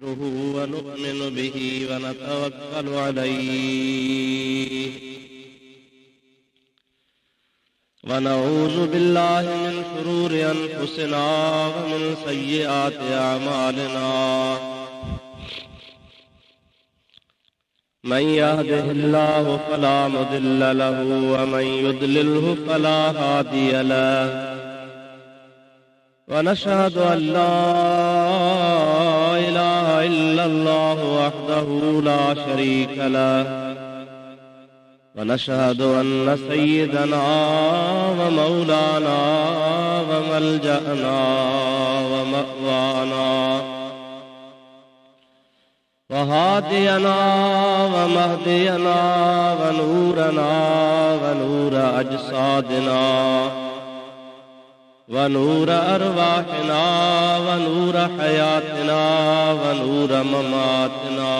ونؤمن به ونتوكل عليه ونعوذ بالله من شرور أنفسنا ومن سيئات أعمالنا من يهده الله فلا مضل له ومن يضلله فلا هادي له ونشهد أن لا إله إلا الله وحده لا شريك له ونشهد أن سيدنا ومولانا وملجأنا ومأوانا وهادينا ومهدينا ونورنا ونور أجسادنا ونور أرواحنا ونور حياتنا ونور مماتنا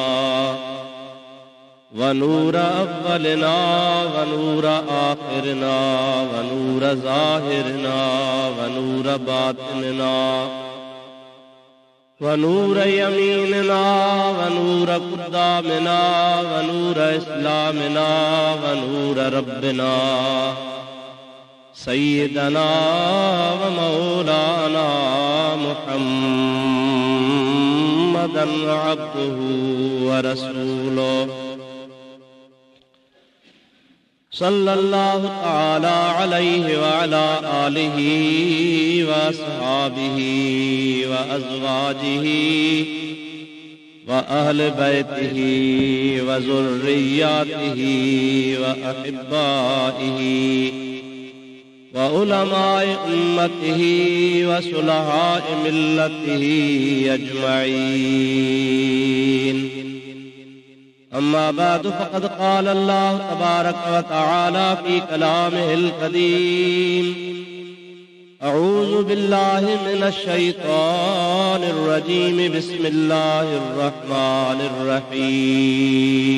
ونور أولنا ونور آخرنا ونور ظاهرنا ونور باطننا ونور يميننا ونور قدامنا ونور إسلامنا ونور ربنا سيدنا ومولانا محمدا عبده ورسوله صلى الله تعالى عليه وعلى آله وأصحابه وأزواجه وأهل بيته وذرياته وأحبائه وعلماء أمته وصلحاء ملته أجمعين أما بعد فقد قال الله تبارك وتعالى في كلامه القديم أعوذ بالله من الشيطان الرجيم بسم الله الرحمن الرحيم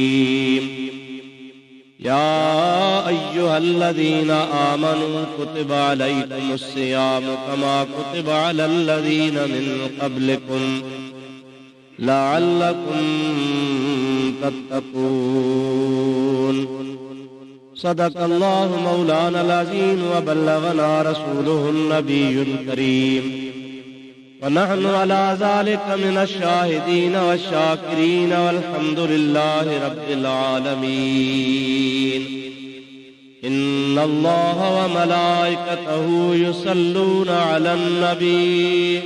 يا أيها الذين آمنوا كتب عليكم الصيام كما كتب على الذين من قبلكم لعلكم تتقون صدق الله مولانا العظيم وبلغنا رسوله النبي الكريم ونحن على ذلك من الشاهدين والشاكرين والحمد لله رب العالمين إن الله وملائكته يصلون على النبي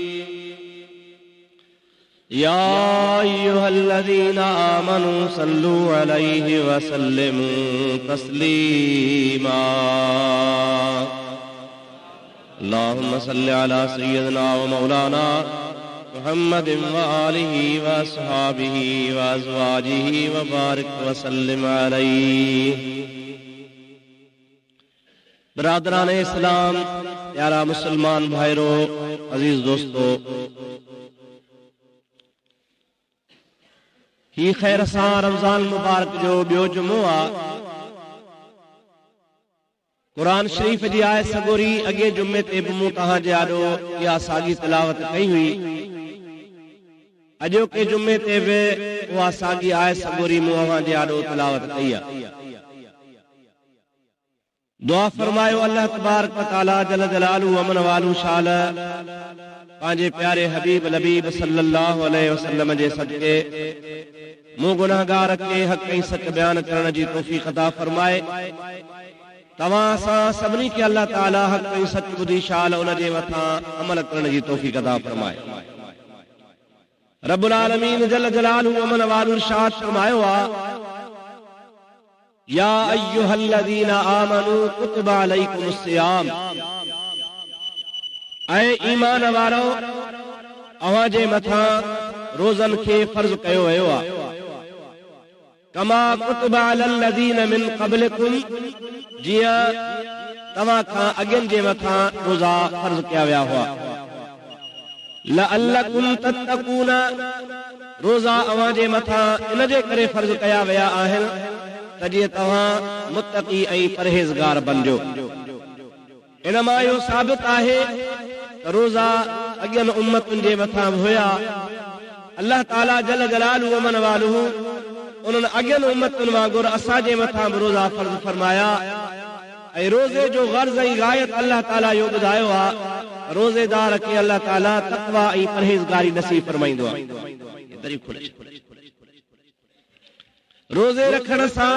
يا أيها الذين آمنوا صلوا عليه وسلموا تسليما اللهم صل على سيدنا ومولانا محمد وآله وأصحابه وأزواجه وبارك وسلم عليه برادران اسلام प्यारा मुसलमान भाइरों अजीज दोस्तों ही खैर सां रमज़ान मुबारक जो ॿियो जुमो आहे कुरान शरीफ जी आयत सगोरी अॻे जुमे ते बि मूं तव्हां जे आॾो इहा साॻी तिलावत कई हुई अॼोके जुमे ते बि उहा साॻी आयत सगोरी मूं अव्हां जे आॾो तिलावत कई आहे दुआ फरमायो अल्लाह तबारक व तआला जल जलालहू अमन वालू शाल पंहिंजे प्यारे हबीब लबीब सल्लल्लाहु अलैहि वसल्लम जे सदके मूं गुनाहगार खे हक़ ऐं सच बयान करण जी तौफ़ीक़ अता फरमाए तव्हां सां सभिनी खे अल्लाह ताला हक़ ऐं सच ॿुधी शाल उन जे मथां अमल करण जी तौफ़ीक़ अता फरमाए रब्बुल आलमीन जल जलालहू अमन वालू इरशाद फरमायो आहे या अय्युहल्लज़ीना आमनू कुतिबा अलैकुमुस सियाम ऐं ईमान वारो अव्हां जे मथां रोज़न खे फर्ज़ कयो वियो आहे कमा कुतिबा अलल्लज़ीन मिन क़ब्लिकुम जीअं तव्हां खां अॻियनि जे मथां रोज़ा फर्ज़ कया विया हुआ लअल्लकुम तत्तकून रोज़ा अव्हां जे मथां इन जे करे फर्ज़ कया विया आहिनि त जीअं तव्हां मुत्तक़ी ऐं परहेज़गार बणिजो इन मां इहो साबित आहे त रोज़ा अॻियनि उम्मतुनि जे मथां हुया अल्लाह ताला जल जलालुहु व मन वालुहु उन्हनि अॻियनि उम्मतुनि वांगुरु असांजे मथां बि रोज़ा फ़र्ज़ फरमाया ऐं रोज़े जो गर्ज़ ऐं गायत अल्लाह ताला इहो ॿुधायो आहे रोज़ेदार खे अल्लाह ताला तक़वा ऐं परहेज़गारी नसीब फरमाईंदो आहे। रोज़े रखण सां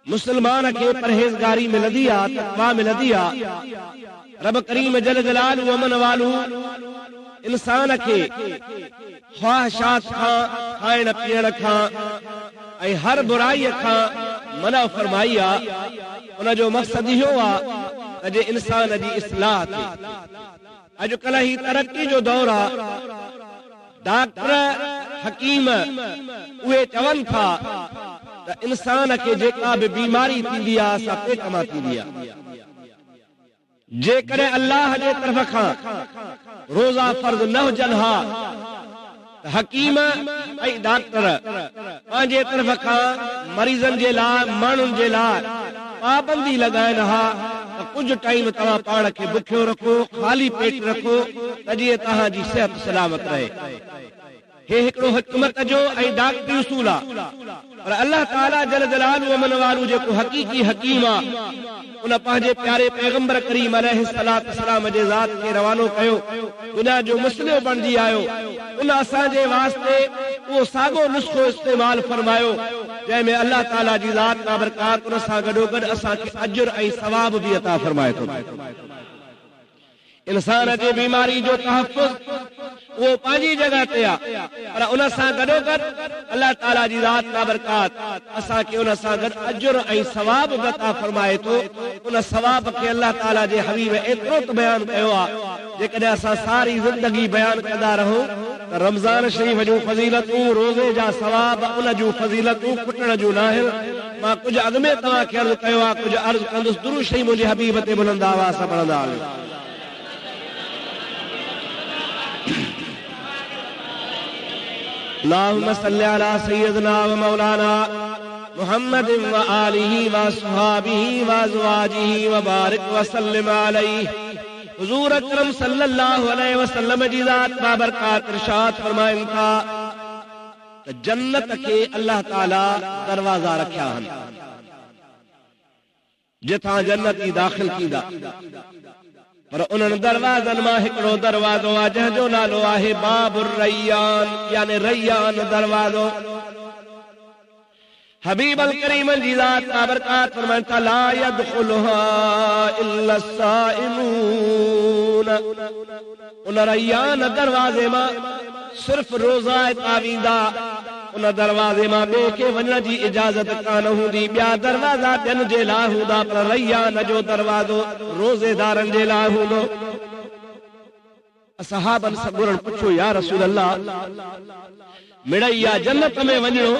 मुस्लमान खे परहेज़गारी मिलंदी आहे, तक़वा मिलंदी आहे। रब करीम जल जलालुहु व मन वालुहु इंसान खे ख्वाहिशात खां, खाइण पीअण खां ऐं हर बुराईअ खां मना फरमाई आहे। उन जो मक़सद इहो आहे त जे इंसान जी इस्लाह थिए। अॼुकल्ह ही तरक़ी जो दौर आहे। डॉक्टर हकीम उहे चवनि था त इंसान खे जेका बि बीमारी थींदी आहे सा पेट मां थींदी आहे। जेकॾहिं अल्लाह जे तरफ़ खां रोज़ा फ़र्ज़ न हुजनि हा त हकीम ऐं डॉक्टर पंहिंजे तरफ़ खां मरीज़नि जे लाइ, माण्हुनि जे लाइ पाबंदी लॻाइनि हा त कुझु टाइम तव्हां पाण खे बुखियो रखो, ख़ाली पेट रखो त जीअं तव्हांजी सिहत सलामत रहे। हे हिकिड़ो हिकमत जो ऐं डॉक्टरी उसूल आहे। पर अल्लाह ताला जल जलालुहु व मन वालुहु जेको हक़ीक़ी हकीम आहे उन पंहिंजे प्यारे पैगंबर करीम अलैहिस्सलाम जे ज़ात खे रवानो कयो, दुनिया जो मुस्लिम बणिजी आयो। उन असांजे वास्ते उहो साॻियो नुस्ख़ो इस्तेमालु फरमायो जंहिंमें अल्लाह ताला जी ज़ात बाबरकात उन सां गॾोगॾु असांखे अजुर ऐं सवाब बि अता फरमाए थो। इंसान जे बीमारी जो तहफ़ुज़ उहो पंहिंजी जॻह ते आहे, पर उन सां गॾोगॾु अल्लाह ताला जी ज़ात बाबरकात असांखे उन सां गॾु अजुर ऐं सवाब बि अता फरमाए थो। उन सवाब खे अल्लाह ताला जे हबीब एतिरो त बयानु कयो आहे जेकॾहिं असां सारी ज़िंदगी बयानु कंदा रहूं त रमज़ान शरीफ़ जूं फज़ीलतूं, रोज़े जा सवाब, उन जूं फज़ीलतूं खुटण जूं न आहिनि। मां कुझु अॻु में तव्हांखे अर्ज़ु कयो आहे, कुझु अर्ज़ु कंदुसि। दुरूद शरीफ़ मुंहिंजे हबीब ते बुलंद आवाज़ सां पढ़ंदा हलियो। अल्लाहुम्मा सल्लि अला सय्यिदना व मौलाना मुहम्मद व आलिहि व अस्हाबिहि व अज़वाजिहि व बारिक व सल्लिम अलैहि। हुजूर अकरम सल्लल्लाहु अलैहि वसल्लम जी ज़ात बाबरकात इरशाद फरमाइनि था त जन्नत खे अल्लाह ताला दरवाज़ा रखिया आहिनि जिथां जन्नती दाख़िल थींदा। पर उन्हनि दरवाज़नि मां हिकिड़ो दरवाज़ो आहे जंहिंजो नालो आहे बाबुर रैयान, यानी रैयान दरवाज़ो। हबीब अल करीम जी ज़ात बाबरकात फरमाइनि था ला यदखुलुहा इल्ला साइमून। उन रैयान दरवाज़े मां सिर्फ़ रोज़ा वेंदा। उन दरवाज़े मां ॿिए खे वञण जी इजाज़त कान हूंदी। ॿिया दरवाज़ा ॿियनि जे लाइ हूंदा, पर रैयान जो दरवाज़ो रोज़ेदारनि जे लाइ हूंदो। असहाबनि सां घुरनि पुछो, या रसूल अल्लाह, मिड़ई आहे जन्नत में वञणो,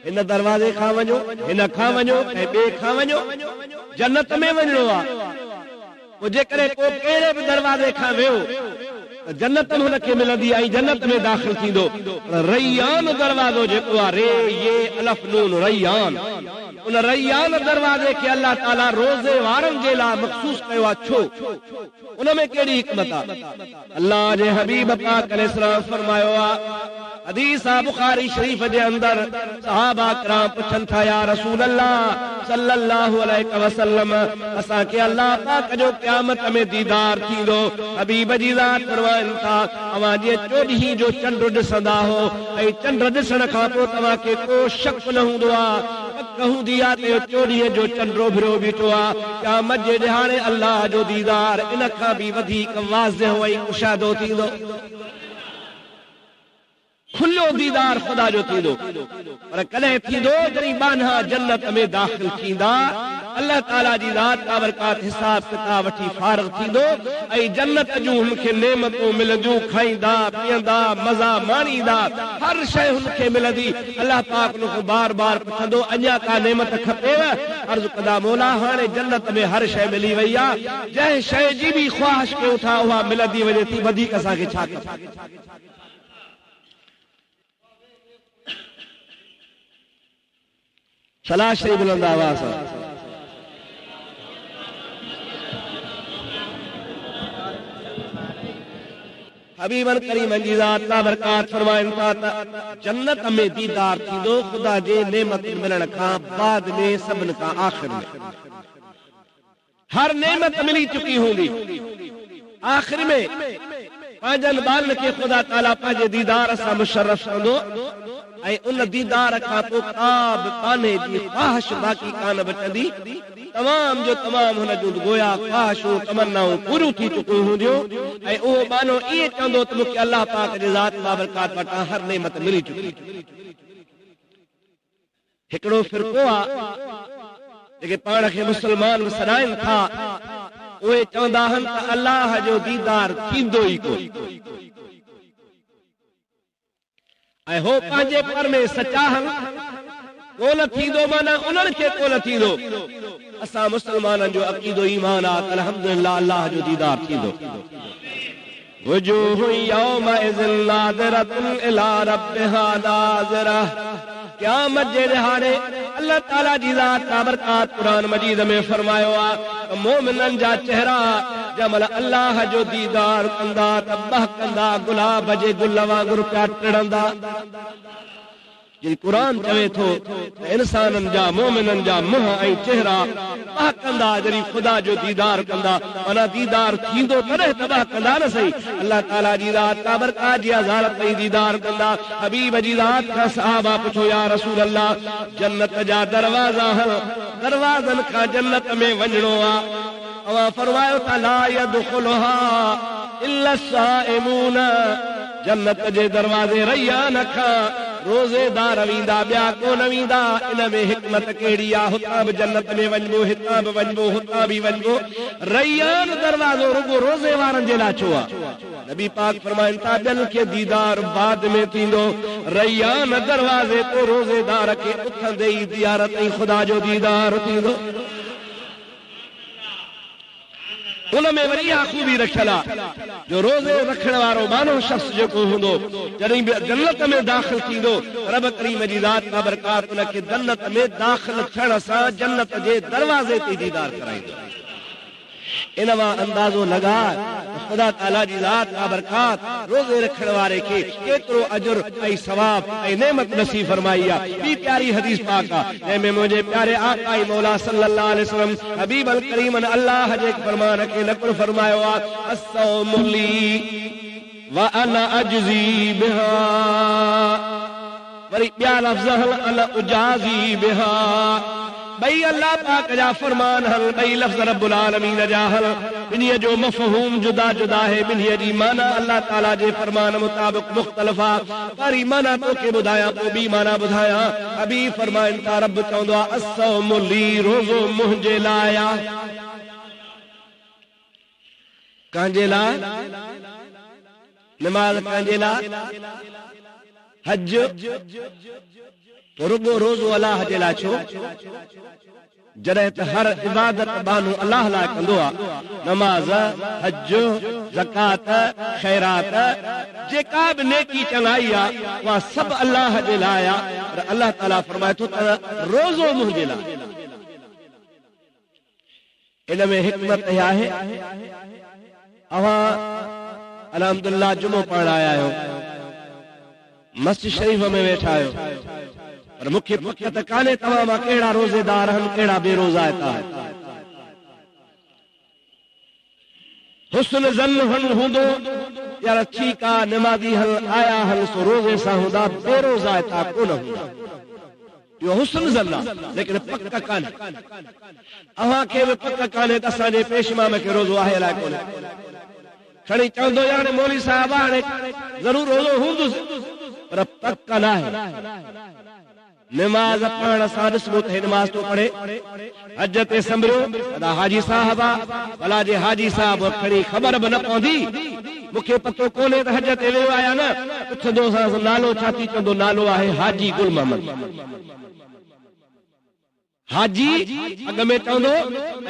हिन दरवाज़े खां वञो, हिन खां वञो ऐं ॿिए खां वञो, जन्नत में वञणो आहे। पोइ जेकॾहिं को कहिड़े बि दरवाज़े खां वियो जन्नत हुनखे मिलंदी ऐं जन्नत में दाख़िल थींदो। रैयान दरवाज़ो जेको आहे, रे ये अलफ नून रैयान, उन रैयान दरवाज़े खे अल्लाह ताला रोज़े वारनि जे लाइ मख़सूस कयो आहे। छो? उन में कहिड़ी हिकमत आहे? अल्लाह जे हबीब पाक अलैहिस्सलाम फरमायो आहे, हदीस आहे बुखारी शरीफ़ जे अंदरि, सहाबा किराम पुछनि था, या रसूल अल्लाह सल्लल्लाहु अलैहि वसल्लम, असांखे अल्लाह पाक जो क़यामत में दीदार थींदो? हबीब जी ज़ात फरमाइनि था, अवां जे चोॾहीं जो चंड ॾिसंदा हो ऐं चंड ॾिसण खां पोइ तव्हांखे को शक न हूंदो आहे, हूंदी आहे त चोॾीह जो चंडो भिड़ो बीठो आहे। क़यामत जे ॾिहाणे अल्लाह जो दीदार इन खां बि वधीक वाज़िह ऐं मुशाहिदो थींदो। खुलो दीदार ख़ुदा जो थींदो। पर कॾहिं थींदो जॾहिं बान्हा जन्नत में दाख़िल थींदा, अल्लाह ताला जी ज़ात बाबरकात हिसाब किताब वठी फारिग़ थींदो ऐं जन्नत जूं हुनखे नेमतूं मिलंदियूं, खाईंदा पीअंदा मज़ा माणींदा, हर शइ हुनखे मिलंदी। अल्लाह पाक हुनखे बार बार पुछंदो, अञा का नेमत खपेव? अर्ज़ु कंदा, मौला हाणे जन्नत में हर शइ मिली वई आहे, जंहिं शइ जी बि ख़्वाहिश कयूं था उहा मिलंदी वञे थी, वधीक असांखे छा खपे? सलाह शरीफ़ बुलंद आवाज़ सां। हबीबन करीम जी ज़ात बाबरकात फरमाइन था जन्नत में दीदार थींदो खुदा जे नेमत मिलण खां बाद में सभिनि खां आखिर में हर नेमत मिली चुकी हूंदी आखिर में पंहिंजनि ॿारनि खे ख़ुदा ताला पंहिंजे दीदार सां मुशर्रफ कंदो ऐं उन दीदार खां पोइ का बि कान्हे जी ख़्वाहिश बाक़ी कान बचंदी तमाम जो तमाम हुन जूं गोया ख़्वाहिशूं तमन्नाऊं पूरियूं थी चुकियूं हूंदियूं ऐं उहो मानो ईअं चवंदो त मूंखे अलाह पाक जे ज़ात बाबरकात वटां हर नेमत मिली चुकी हिकिड़ो फ़िरक़ो आहे जेके पाण खे मुस्लमान सॾाइनि था उहे चवंदा आहिनि त अलाह जो दीदार थींदो ई कोन ऐं हो पंहिंजे पर में सचा आहिनि कोन थींदो माना उन्हनि खे कोन थींदो असां मुस्लमाननि जो अक़ीदो ईमान आहे त अल्हम्दुलिल्लाह अलाह जो दीदार थींदो वजूह यौमइज़िन नाज़िरतुन इला रब्बिहा नाज़िरा क़यामत जे ॾिहाड़े अल्लाह ताला जी ज़ात बाबरकात क़ुरान मजीद में फरमायो आहे मोमिननि जा चेहरा जमल अल्लाह जो दीदार कंदा त बहकंदा गुलाब जे गुल वांगुरु पिया टिड़ंदा जी कुरान चवे थो इंसाननि जा मोमिननि जा मुंह ऐं चेहरा बहकंदा जॾहिं ख़ुदा जो दीदार कंदा माना दीदार थींदो तॾहिं त बहकंदा न सही अल्लाह ताला जी ज़ात बाबरकात जी हज़ारत ताईं दीदार कंदा हबीब जी ज़ात खां सहाबा पुछो या रसूल अल्लाह जन्नत जा दरवाज़ा दरवाज़नि खां जन्नत में वञणो आहे अवां फरमायो त ला यदखुलुहा इल्ला साइमून जन्नत जे दरवाज़े रैयान खां रोज़ेदार वेंदा ॿिया कोन वेंदा इन में हिकमत कहिड़ी आहे हुतां बि जन्नत में वञिबो हितां बि वञिबो हुतां बि वञिबो रैयान दरवाज़ो रुगो रोज़े वारनि जे लाइ छो आहे नबी पाक फरमाइनि था ॿियनि खे दीदार बाद में थींदो रैयान दरवाज़े ते रोज़ेदार खे उथंदे ई ज़ियारत ऐं ख़ुदा जो दीदार थींदो उनमें वरी इहा खूबी रखियल आहे जो रोज़े रखण वारो मानो शख़्स जेको हूंदो जॾहिं बि जन्नत में दाख़िल थींदो रब करीम जी ज़ात बाबरकात उनखे जन्नत में दाख़िल थियण सां जन्नत जे दरवाज़े ते दीदार कराईंदो इन मां अंदाज़ो लगा ख़ुदा ताला जी ज़ात बाबरकात रोज़े रखण वारे खे केतिरो अजुर ऐं सवाब ऐं नेमत नसीब फरमाई आहे ॿी प्यारी हदीस पाक आहे जंहिंमें मुंहिंजे प्यारे आका मौला सल्लल्लाहु अलैहि वसल्लम हबीब अल करीम अल्लाह जे फरमान खे नक़ल फरमायो आहे अस्सौमु ली व अना अजज़ी बिहा वरी ॿिया लफ़्ज़ अना उजाज़ी बिहा बई अल्लाह पाक जा फरमान हल बई लफ्ज़ रब्बुल आलमीन जा हल बिन्हीअ जो मफ़हूम जुदा जुदा है बिन्हीअ जी माना अल्लाह ताला जे फरमान मुताबिक मुख़्तलिफ़ आहे पहिरीं माना तोखे ॿुधायां पोइ ॿी माना ॿुधायां हबीब फरमाइनि था रब चवंदो आहे अस्सौमु ली रोज़ो मुंहिंजे लाइ आहे कंहिंजे लाइ नमाज़ कंहिंजे लाइ हज रुगो रोज़ो अल्लाह जे लाइ छो जॾहिं त हर इबादत बानो अल्लाह लाइ कंदो आहे नमाज़ हज ज़कात ख़ैरात जेका बि नेकी चङाई आहे उहा सभु अल्लाह जे लाइ आहे पर अल्लाह ताला फरमाए थो त रोज़ो मुंहिंजे लाइ इन में हिकमत इहा आहे अवां अल्हम्दुलिल्लाह जुमो पढ़ण आया आहियो मस्जिद शरीफ में वेठा आहियो पर मूंखे पक त कान्हे तव्हां मां कहिड़ा रोज़ेदार आहिनि कहिड़ा बेरोज़ा आहिनि हुस्न ज़न्न हूंदो यार ठीकु आहे नमाज़ी हल आया हल सो रोज़े सां हूंदा बेरोज़ा हितां कोन हूंदा इहो हुस्न ज़न्न आहे लेकिन पक कान्हे अव्हां खे बि पक कान्हे त असांजे पेशमाम खे रोज़ो आहे अलाए कोन्हे खणी चवंदो यार मौलवी साहिब हाणे ज़रूर रोज़ो हूंदुसि पर पक न आहे नमाज पढ़ण सां ॾिसबो त नमाज तो पढ़े हज ते संभरियो अदा हाजी साहब भला जे हाजी साहब खणी ख़बर बि न पवंदी मूंखे पतो कोन्हे त हज ते वियो आहियां न पुछंदो नालो छा थी चवंदो नालो आहे हाजी गुल मोहम्मद हाजी अॻ में चवंदो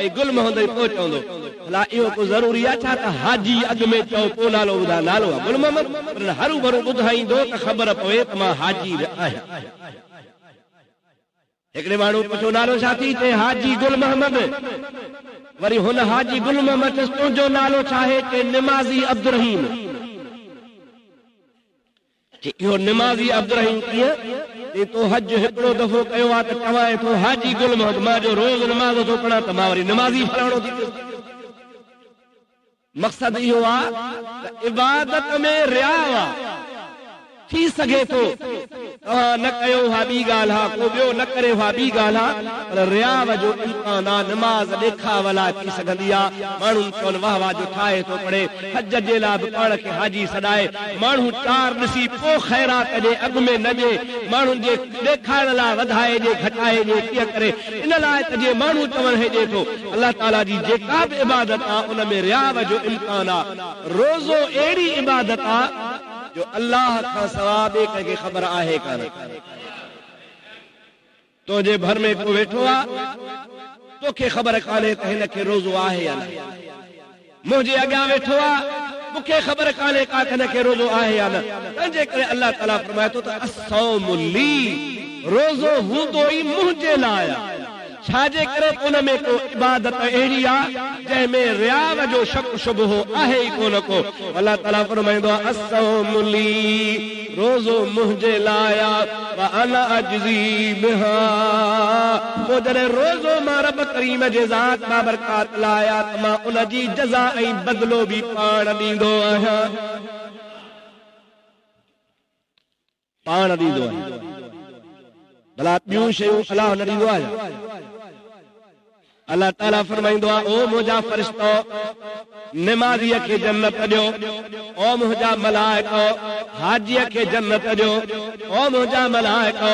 ऐं गुल मोहम्मद पोइ चवंदो भला इहो को ज़रूरी आहे छा त हाजी अॻ में चओ पोइ नालो ॿुधा नालो आहे गुल मोहम्मद पर हरू भरू ॿुधाईंदो त ख़बर पवे त मां हाजी आहियां हिकिड़े माण्हू पुछो नालो छा थी चए हाजी गुल मोहम्मद वरी हुन हाजी गुल मोहम्मद तुंहिंजो नालो छा आहे चए निमाज़ी अब्दुर रहीम इहो निमाज़ी अब्दुर्रहीम कीअं तो हज हिकिड़ो दफ़ो कयो आहे त चवाए थो हाजी गुल मोहम्मद मां जो रोज़ नमाज़ थो पढ़ां त मां वरी निमाज़ी फलाणो थी पियो। मक़सद इहो आहे त इबादत में रिया आहे। थी सघे थो तव्हां न कयो हा ॿी ॻाल्हि आहे, को ॿियो न करे हा ॿी ॻाल्हि आहे, पर रियाव जो इम्कान आहे। निमाज़ ॾेखावला थी सघंदी आहे। माण्हू चवनि वाह वाह जो ठाहे थो पढ़े, हज जे लाइ बि पाण खे हाजी सॾाए, माण्हू चार ॾिसी पोइ ख़ैरात ॾे, अॻु में न ॾे, माण्हुनि जे ॾेखारण लाइ वधाए ॾे घटाए ॾे कीअं करे। इन लाइ त जे माण्हू चवणु हेॾे थो अलाह ताला जी जेका बि इबादत आहे उन में रियाव जो इम्कान आहे। रोज़ो अहिड़ी इबादत आहे जो अल्लाह खां सवाइ ॿिए कंहिंखे ख़बर आहे कान। तुंहिंजे भर में को वेठो आहे, तोखे ख़बर कान्हे त हिन खे रोज़ो आहे या न। मुंहिंजे अॻियां वेठो आहे, मूंखे ख़बर कान्हे का हिन खे रोज़ो आहे या न। तंहिंजे करे अल्लाह ताला फरमाए थो त अस्सौमु ली, रोज़ो हूंदो ई मुंहिंजे लाइ। छाजे करे उन में को इबादत अहिड़ी आहे जंहिंमें रियाव जो शक शुबहो आहे ई कोन को। अल्लाह ताला फरमाईंदो आहे अस्सौमु ली, रोज़ो मुंहिंजे लाइ व अना अजज़ी बिहा। पोइ जॾहिं रोज़ो मां रब करीम जे ज़ात बाबरकात लाइ त मां उन जी जज़ा ऐं बदिलो बि पाण ॾींदो आहियां, पाण ॾींदो आहियां। भला ॿियूं शयूं अलाह न ॾींदो आहे। अल्लाह ताला फरमाईंदो आहे ओ मुंहिंजा फ़रिश्तो निमाज़ीअ खे जन्नत ॾियो, ओ मुंहिंजा मलाइको हाजीअ खे जन्नत ॾियो, ओ मुंहिंजा मलाइको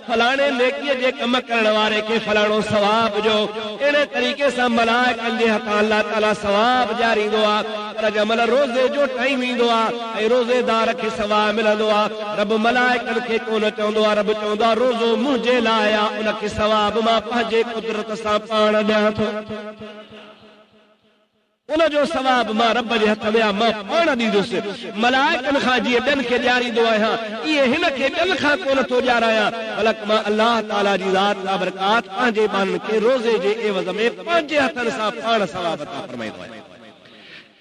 फलाणे नेकीअ जे कम करण वारे खे फलाणो सवाब ॾियो। अहिड़े तरीक़े सां मलाइकनि जे हथां अल्लाह ताला सवाब ॾियारींदो आहे। पर जंहिं महिल रोज़े जो टाइम ईंदो आहे ऐं रोज़ेदार खे सवाब मिलंदो आहे, रब मलाइकनि खे कोन चवंदो आहे, रब चवंदो आहे रोज़ो मुंहिंजे लाइ आहे, उनखे सवाब मां पंहिंजे कुदरत सां पाण ॾियां थो। उनजो सवाब मां रब जे हथ में आहे, मां पाण ॾींदुसि। मलाइकनि खां जीअं ॿियनि खे ॾियारींदो आहियां, इहे हिन खे ॿियनि खां कोन थो ॾियारायां, बल्कि मां अल्लाह ताला जी ज़ात बाबरकात पंहिंजे ॿारनि खे रोज़े जे एवज़ में पंहिंजे हथनि सां पाण सवाब अता फरमाईंदो आहे।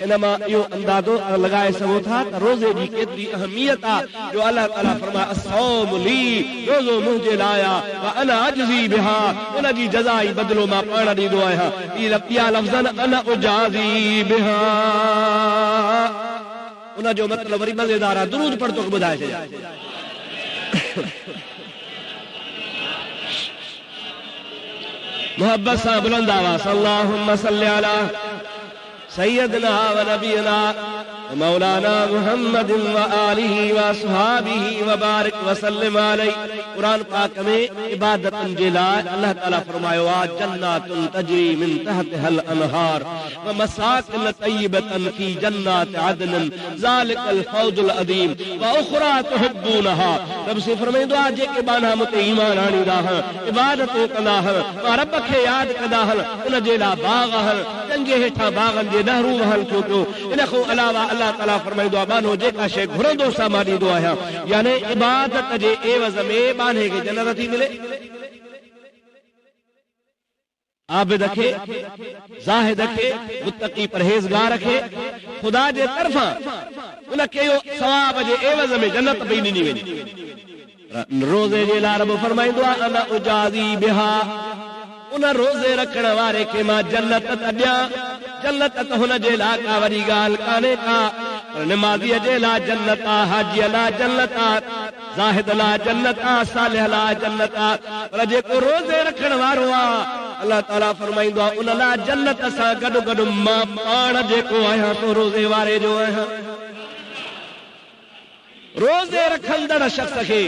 इन मां इहो अंदाज़ो लॻाए सघो था त रोज़े जी केतिरी अहमियत आहे जो अल्लाह ताला फरमाए अस्सौमु ली, रोज़ो मुंहिंजे लाइ व अना अजज़ी बिहा, उन जी जज़ा ई बदिलो मां पाण ॾींदो आहियां। इहा लफ़्ज़न अना उजाज़ी बिहा, उन जो मतिलबु वरी मज़ेदार आहे। दुरूद पढ़ तोखे ॿुधाए छॾियां। मोहब्बत सां बुलंद आवाज़ अल्लाहुम्मा सल्लि अला सैयदना व नबीना मौलाना मुहम्मद व आलिहि व असहाबिहि व बारिक व सल्लिम अलैहि। कुरान पाक में इबादतन जे लाइ अल्लाह ताला फरमायो आहे जन्नातुन तजरी मिन तहतिहल अनहार व मसाकिन तय्यबतन फी जन्नात अदन ज़ालिकल फौजुल अज़ीम व उखरा तुहिब्बूनहा। रब से फरमाईंदो आहे जेके बाना मुते ईमान आणींदा आहिनि, इबादतूं कंदा आहिनि, मां रब खे यादि कंदा आहिनि, उन जे लाइ बाग़ आहिनि, जंहिंजे हेठां बाग़नि जे नहरूं वहनि थो पियो। इन खां अलावा अल्लाह ताला फरमाईंदो आहे बानो जेका शइ घुरंदो सां मां ॾींदो आहियां, यानी इबादत जे एवज़ में बाने खे जन्नत थी मिले। आबिद खे, ज़ाहिद खे, मुत्तक़ी परहेज़गार खे ख़ुदा जे तरफ़ां उनखे इहो सवाब जे एवज़ में जन्नत पई ॾिनी वेंदी। रोज़े जे लाइ रब फरमाईंदो आहे अना उजाज़ी बिहा, उन रोज़े रखण वारे खे मां जन्नत त ॾियां। जन्नत त हुन जे लाइ का वॾी ॻाल्हि कान्हे का, पर निमाज़ीअ जे लाइ जन्नत आहे, हाजीअ लाइ जन्नत आहे, ज़ाहिद लाइ जन्नत आहे, सालिह लाइ जन्नत आहे। पर जेको रोज़े रखण वारो आहे अल्लाह ताला फरमाईंदो आहे उन लाइ जन्नत सां गॾु गॾु मां पाण जेको आहियां सो रोज़े वारे जो आहियां। रोज़े रखंदड़ शख्स खे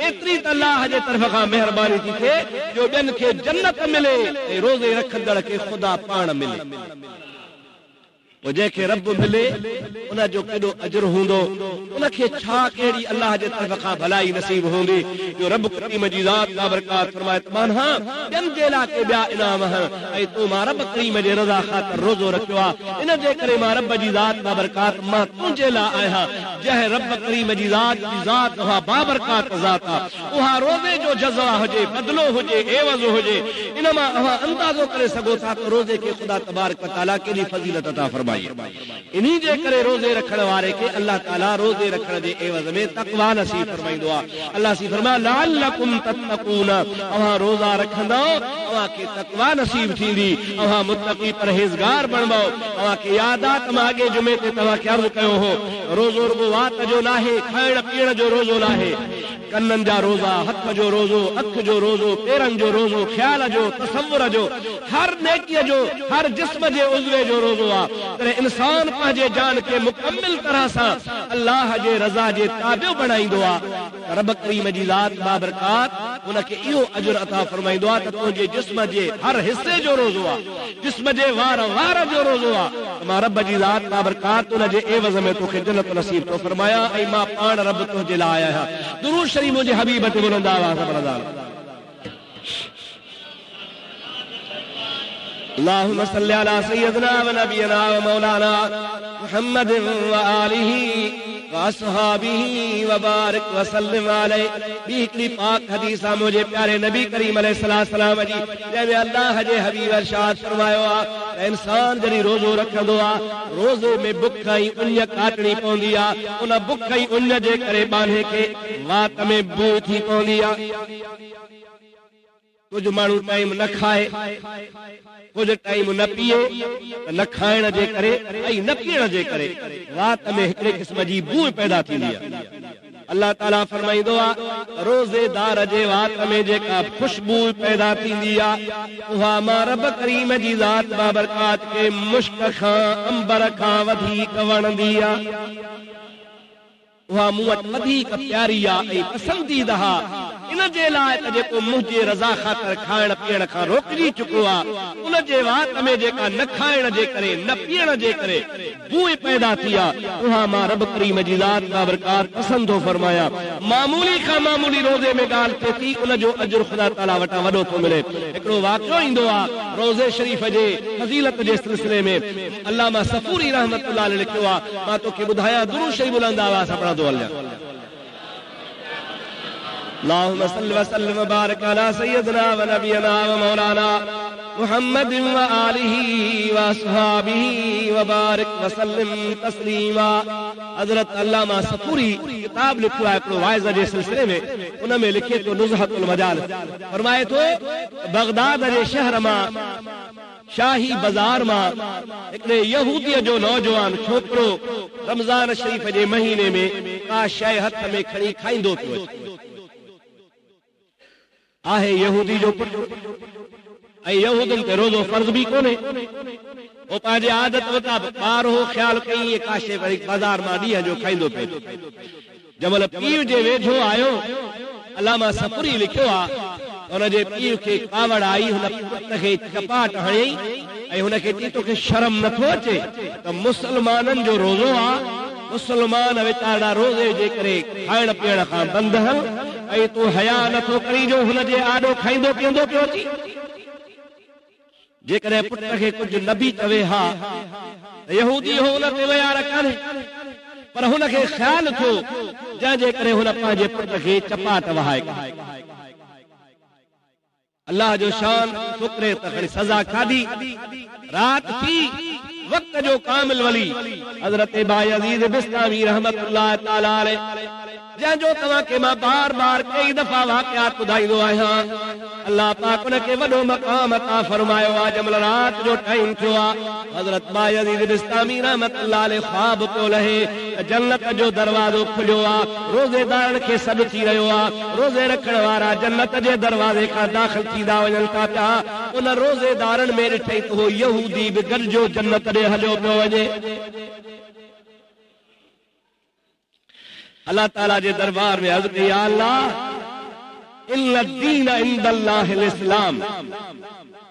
एतिरी त अल्लाह जे तरफ़ खां महिरबानी थी थिए जो ॿियनि खे जन्नत मिले ऐं रोज़े रखंदड़ खे ख़ुदा पाण मिले। पोइ जंहिंखे रब मिले उनजो केॾो अजर हूंदो, उनखे छा कहिड़ी अल्लाह जे तरफ़ खां भलाई नसीब हूंदी जो रब करीम जी ज़ात बाबरकात फरमाए त मान हां ॿियनि जे लाइ के ॿिया इनाम आहिनि ऐं तूं मां रब करीम जे रज़ा ख़ातिर रोज़ो रखियो आहे। इन जे करे मां रब जी ज़ात बाबरकात मां तुंहिंजे लाइ आहियां। जंहिं रब करीम जी ज़ात उहा बाबरकात ज़ात आहे, उहा रोज़े जो जज़ा हुजे, बदिलो हुजे, एवज़ हुजे। इन मां अव्हां अंदाज़ो करे सघो था त रोज़े खे ख़ुदा तबारक व तआला केॾी फज़ीलत अता फरमाई। फरमाई। इन्हीं जे करे रोजे रखण वारे के अल्लाह ताला रोजे रखण जे एवज़ में तक़वा नसीब फरमाईंदो आहे। अल्लाह सी फरमाया लअल्लकुम तत्तकून, अवां रोजा रखंदो अवां के तक़वा नसीब थींदी, अवां मुत्तकी परहेज़गार बणबो। अवां के याद आहे त मां अॻे जुमे ते तव्हां खे अर्ज़ कयो हो, रोज़ो रुगो वात जो नाहे, खाइण पीअण जो रोज़ो नाहे, कन्नन जा रोज़ा, हथ जो रोज़ो, अख जो रोज़ो, पेरन जो रोज़ो, ख्याल जो, तसव्वुर जो, हर नेकीअ जो, हर जिस्म जे उज़वे जो रोज़ो आहे। तॾहिं इंसान पंहिंजे जान के मुकम्मिल तरह सां अल्लाह जे रज़ा जे ताबियो बणाईंदो आहे। रब करीम जी ज़ात बाबरकात उनखे इहो अजर अता फरमाईंदो आहे त तुंहिंजे जिस्म जे हर हिस्से जो रोज़ो आहे, जिस्म जे वार वार जो रोज़ो आहे। मां रब जी ज़ात बाबरकात उन जे एवज़ में तोखे जन्नत नसीब थो फरमाया ऐं मां पाण रब तुंहिंजे लाइ आहियां। दुरूद शरीफ मुंहिंजे हबीब ते बुलंद आवाज़ सां पढ़ंदा। अल्लाहुम्मा सल्लि अला सय्यिदिना व नबियना व मौलाना मुहम्मद व आलिही व अस्हाबिही व बारिक व सल्लिम अलैहि। ॿी हिकिड़ी पाक हदीस आहे मुंहिंजे प्यारे नबी करीम अलैहिस्सलाम जी, जंहिंमें अल्लाह जे हबीब इरशाद फरमायो आहे इंसान जॾहिं रोज़ो रखंदो आहे, रोज़े में बुख ऐं उञ काटणी पवंदी आहे। उन बुख ऐं उञ जे करे बांधे खे वात में बू थी पवंदी आहे। कुछ माण्हू टाइम न खाए, कुछ टाइम न पीए, न खाइण जे करे ऐं न पीअण जे करे वात में हिकिड़े क़िस्म जी बू पैदा थींदी आहे। अल्लाह ताला फरमाईंदो आहे रोज़ेदार जे वात में जेका खुशबू पैदा थींदी आहे उहा मां रब करीम जी ज़ात बाबरकात खे मुश्क खां अंबर खां वधीक वणंदी आहे। उहा मूं वटि वधीक प्यारी आहे ऐं पसंदीदा आहे। इन जे लाइ त जेको मुंहिंजे रज़ा ख़ातिर खाइण पीअण खां रोकिजी चुको आहे, उन जे वात में जेका न खाइण जे करे न पीअण जे करे बूह पैदा थी आहे, उहा मां रब करीम जी ज़ात बाबरकात पसंदि थो फरमाया। मामूली खां मामूली रोज़े में ॻाल्हि थिए थी, उन जो अजर ख़ुदा ताला वटां वॾो थो मिले। हिकिड़ो वाक़ियो ईंदो आहे रोज़े शरीफ़ जे फज़ीलत जे सिलसिले में, अल्लामा सफ़ूरी रहमतुल्लाह अलैहि लिखियो आहे। मां तोखे ॿुधायां, दुरूद शरीफ़ बुलंद आवाज़ सां पढ़ंदो हलिया। अल्लाहुम्मा सल्लि व सल्लिम व बारिक अला सय्यिदिना व नबियना व मौलाना मुहम्मद व आलिही व अस्हाबिही व बारिक व सल्लिम तस्लीमा। हज़रत अल्लामा सफ़ूरी किताब लिखियो आहे हिकिड़ो वाइज़ जे सिलसिले में, उन में लिखे थो नुज़हतुल मजाल, फरमाए थो बगदाद जे शहर मां शाही बाज़ार मां हिकिड़े यहूदीअ जो नौजवान छोकिरो रमज़ान शरीफ़ जे महीने में का शइ हथ में खणी खाईंदो पियो अचे। आहे यहूदी जो पुटु ऐं यहूदनि ते रोज़ो फर्ज़ बि कोन्हे। वो पंहिंजे आदत मुताबिक़ ॿार हो ख़्याल कई का शइ वरी बाज़ार मां ॾींहं जो खाईंदो पियो। जंहिंमहिल पीउ जे वेझो आयो, अल्लामा सफ़ूरी लिखियो आहे हुनजे पीउ खे कावड़ आई, हुन पुट खे चपाट हणई ऐं हुनखे चई तोखे शर्म नथो अचे त मुसलमाननि जो रोज़ो आहे, मुसलमान वीचारा रोज़े जे करे खाइण पीअण खां बंदि हल ऐं तूं हया नथो करी जो हुनजे आॾो खाईंदो पीअंदो पियो अची। जेकॾहिं पुट खे कुझु न बि चवे हा यहूदी हो हुन ते वयार कान्हे, पर हुनखे ख़्याल थियो जंहिंजे करे हुन पंहिंजे पुट खे चपाट वहाए। अल्लाह जो शान छोकिरे त खणी सज़ा खाधी। रात थी, वक्त जो कामिल वली हज़रत बायज़ीद बिस्तामी रहमतुल्लाह ताला अलैहि, जंहिंजो तव्हांखे मां बार बार कई दफ़ा वाक़ियात ॿुधाईंदो आहियां। अल्लाह पाक उनखे वॾो मक़ाम अता फरमायो आहे। जंहिंमहिल रात जो टाइम थियो आहे, हज़रत बायज़ीद बिस्तामी रहमतुल्लाह अलैहि ख्वाब पियो लहे, जन्नत जो दरवाज़ो खुलियो आहे, रोज़ेदारनि खे सॾु थी रहियो आहे, रोज़े रखण वारा जन्नत जे दरवाज़े खां दाख़िल थींदा वञनि था पिया। उन रोज़ेदारनि में ॾिठई त उहो यहूदी बि गॾिजो जन्नत ॾे हलियो पियो वञे। अल्लाह ताला जे दरबार में अर्ज़ कई, या अल्लाह इन्न दीन इंदल्लाहिल इस्लाम।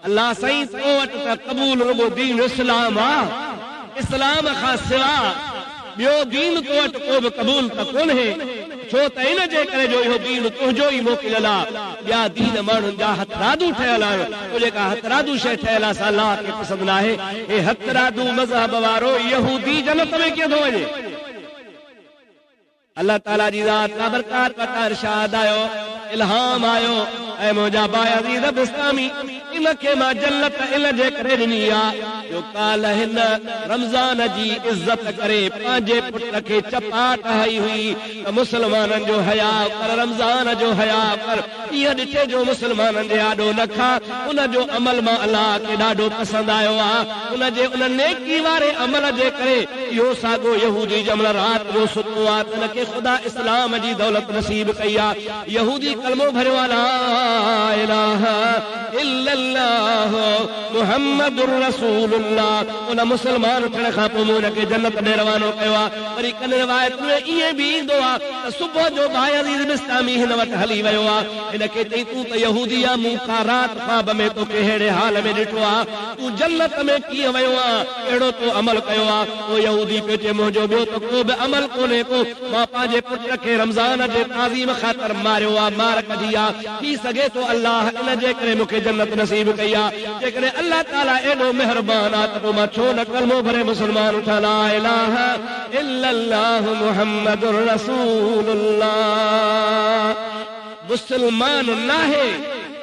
अल्लाह साईं तो वटि त क़बूल रुगो दीन इस्लाम आहे, इस्लाम खां सिवा ॿियो दीन तो वटि को बि क़बूल त कोन्हे। छो त इन जे करे जो इहो दीन तुंहिंजो ई मोकिलियल आहे, ॿिया दीन माण्हुनि जा हथरादू ठहियल आहिनि। तो जेका हथरादू शइ ठहियल आहे सा अल्लाह खे पसंदि न आहे। हे हथरादू मज़हब वारो यहूदी जन्नत में कीअं थो वञे? अल्लाह ताला जी ज़ात बाबरकात वटां इरशाद आयो, इल्हाम आयो, ऐं मुंहिंजा बायज़ीद बिस्तामी इनखे मां जन्नत इन जे करे ॾिनी आहे जो काल हिन रमज़ान जी इज्जत करे पंहिंजे पुट खे चपाट हई हुई त मुस्लमाननि जो हया कर, रमज़ान जो हया कर। इहो ॾिठे जो मुस्लमाननि जे आॾो न खा, उन जो अमल मां अलाह खे ॾाढो पसंदि आयो आहे। उन जे उन नेकी वारे अमल जे करे इहो साॻो यहूदी जमल राति जो सुतो आहे त उन खे ख़ुदा इस्लाम जी दौलत नसीब कई आहे। यहूदी कलमो भरियो आहे ला इलाहा इल्लल्लाह मुहम्मदुर रसूलुल्लाह। उन मुस्लमान थियण खां पोइ मूं हुनखे जन्नत ॾे रवानो कयो आहे। वरी कन रिवायत में ईअं बि ईंदो आहे त सुबुह जो बायज़ीद बिस्तामी हिन वटि हली वियो आहे। हिनखे चई तूं त यहूदी आहे, मूं का राति ख्वाब में तोखे अहिड़े हाल में ॾिठो आहे, तूं जन्नत में कीअं वियो आहे, अहिड़ो तो अमल कयो आहे। पोइ यहूदी पियो चए मुंहिंजो ॿियो त को बि अमल कोन्हे को, मां पंहिंजे पुट खे रमज़ान जे ताज़ीम ख़ातिर मारियो आहे, मार कढी आहे। थी सघे थो अलाह इन जे करे मूंखे जन्नत नसीब कई आहे। जेकॾहिं अलाह ताला एॾो मेहरबान आहे त पोइ मां छो न कलमो भरे मुस्लमान उठा ला इलाहा इल्लल्लाह मुहम्मदुर रसूलुल्लाह। मुस्लमान नाहे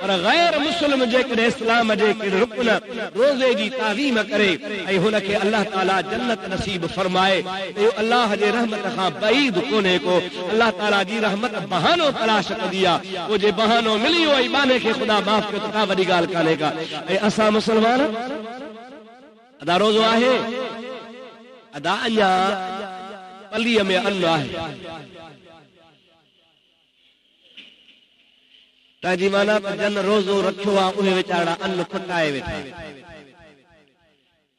पर गैर मुस्लिम जेकॾहिं इस्लाम जे रुकन रोज़े जी ताज़ीम करे ऐं हुनखे अलाह ताला जन्नत नसीब फरमाए, इहो अलाह जे रहमत खां बईद कोन्हे को। अलाह ताला जी रहमत बहानो तलाश कंदी आहे, उहो जे बहानो मिली वियो ऐं बाने खे ख़ुदा माफ़ कयो त का वॾी ॻाल्हि कान्हे का। ऐं असां मुस्लमान अदा रोज़ो आहे, अदा अञा पलीअ में अन्न आहे। तंहिंजी माना त जन रोज़ो रखियो आहे उहे वीचारा अन्न खुटाए वेठा।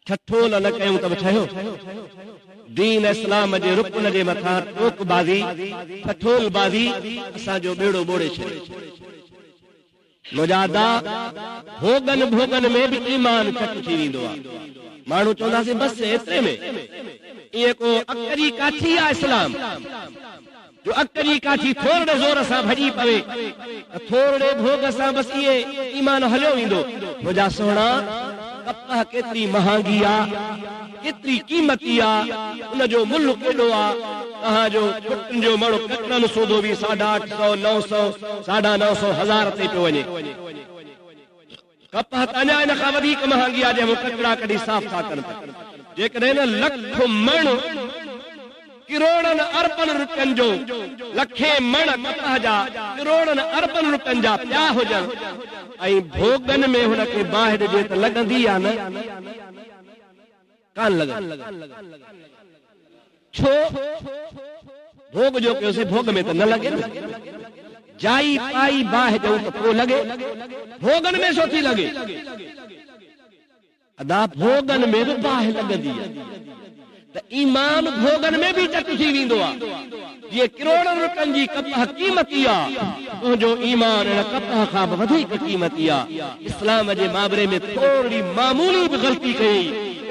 ठठोल न कयूं त बि ठहियो। दीन इस्लाम जे रुकन जे मथां टोकबाज़ी ठठोलबाज़ी असांजो बेड़ो ॿोड़े छॾियो। मुजादा भोगन भोगन में बि ईमान चट थी वेंदो आहे। माण्हू चवंदासीं बसि एतिरे में, ईअं को अक जी काठी आहे इस्लाम जो अक जी काठी थोरे ज़ोर सां भॼी पवे त थोरे भोग सां बसि इहे ईमान हलियो वेंदो। मुंहिंजा सोना कपह केतिरी महांगी आहे, केतिरी क़ीमती आहे, उनजो मुल्ह केॾो आहे। तव्हांजो पुटनि जो मणो कटन सौदो बि 850, 900, 950, 1000 ते पियो वञे। कपह त अञा इन खां वधीक महांगी आहे जंहिं कचरा कढी साफ़ था कनि। जेकॾहिं लख मण किरोड़नि अरबनि रुपयनि जो लखे मण कपह जा किरोड़नि अरबनि रुपयनि जा पिया हुजनि ऐं भोगन में हुनखे बाहि ॾिजे त लॻंदी आहे न, कान लॻंदी। छो भोग जो कयोसीं, भोग में त न लॻे न। जाई पाई बाहि ॾियूं त पोइ लॻे, भोगन में छो थी लॻे? अदा भोगन में बि बाहि लॻंदी आहे त ईमान भोगन में बि चट थी वेंदो आहे। जीअं किरोड़नि रुपयनि जी कपह क़ीमती आहे, तुंहिंजो ईमान इन कपह खां बि वधीक क़ीमती आहे। इस्लाम जे मामले में थोरी मामूली बि ग़लती कई,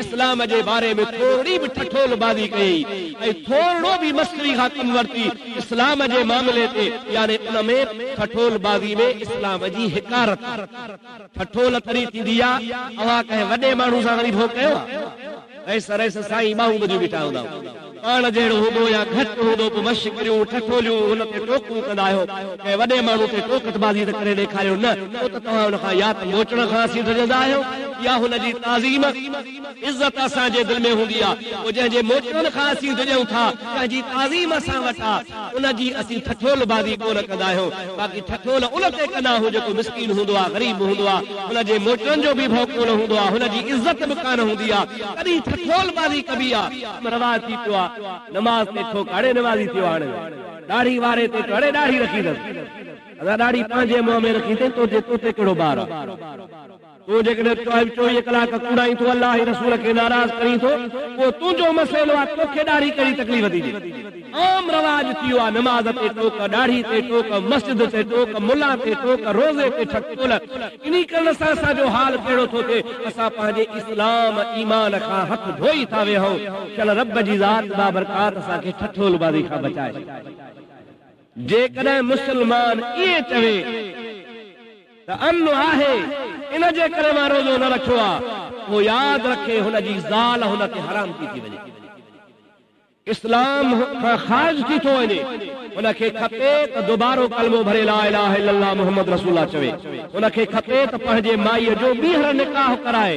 इस्लाम जे बारे में थोरी बि ठठोलबाज़ी कई ऐं थोरो बि मस्करी खां कमु वरिती इस्लाम जे मामले ते, यानी उन में ठठोलबाज़ी में इस्लाम जी हिकारत ठठोल तरी थींदी आहे। अव्हां कंहिं वॾे माण्हू सां वरी भोग कयो आहे? ऐसा ऐसा साईं बाहूं ॿधी बीठा हूंदा, पाण जहिड़ो हूंदो या घटि हूंदो पोइ मश करियूं ठठोलियूं हुन ते टोकूं कंदा आहियो। कंहिं वॾे माण्हू ते टोकतबाज़ी त करे ॾेखारियो न, पोइ त तव्हां हुन खां या त मोचण खां सिधजंदा आहियो या हुनजी ताज़ीम इज़त असांजे दिलि में हूंदी आहे। पोइ जंहिंजे मोचण खां असीं दिलूं था, कंहिंजी ताज़ीम असां वटि आहे, उनजी असीं ठठोलबाज़ी कोन कंदा आहियूं। बाक़ी ठठोल उन ते कंदा आहियूं जेको मिस्कीन हूंदो आहे, ग़रीब हूंदो आहे, हुनजे मोचण जो बि भउ कोन हूंदो आहे, हुनजी इज़त बि कान हूंदी आहे। कॾहिं ठठोलबाज़ी कबी आहे। रवाज थी पियो आहे नमाज़ ते ठोक, हाणे नमाज़ी थियो, हाणे दाढ़ी वारे ते हाणे दाढ़ी रखींदसि, अदा दाढ़ी पंहिंजे मुंहं में रखींदे तोते कहिड़ो ॿार आहे। तूं जेकॾहिं 24 कलाक कूड़ाई थो, अलाह रसूल खे नाराज़ करी थो, पोइ तुंहिंजो मसइलो आहे, तोखे ॾाढी कहिड़ी तकलीफ़ थी थिए। आम रवाज थी वियो आहे नमाज़ ते टोक, दाढ़ी ते टोक, मस्जिद ते टोक, मुला ते टोक, रोज़े ते ठठोल। इन करण सां असांजो हाल कहिड़ो थो थिए? असां पंहिंजे इस्लाम ईमान खां हथ धोई था वेहूं। चल रब जी ज़ात बाबरकात असांखे ठठोलबाज़ी खां बचाए। जेकॾहिं मुस्लमान इहे चवे त अन्न आहे इन जे करे मां रोज़ो न रखियो आहे, पोइ यादि रखे हुनजी ज़ाल हुनखे हराम थी वञे, इस्लाम खां ख़ारिज थी थो वञे। उनखे खपे त दोबारो कलमो भरे ला इलाहा इल्लल्लाह मुहम्मद रसूलुल्लाह चवे। उनखे खपे त पंहिंजे माईअ जो ॿीहर निकाह कराए,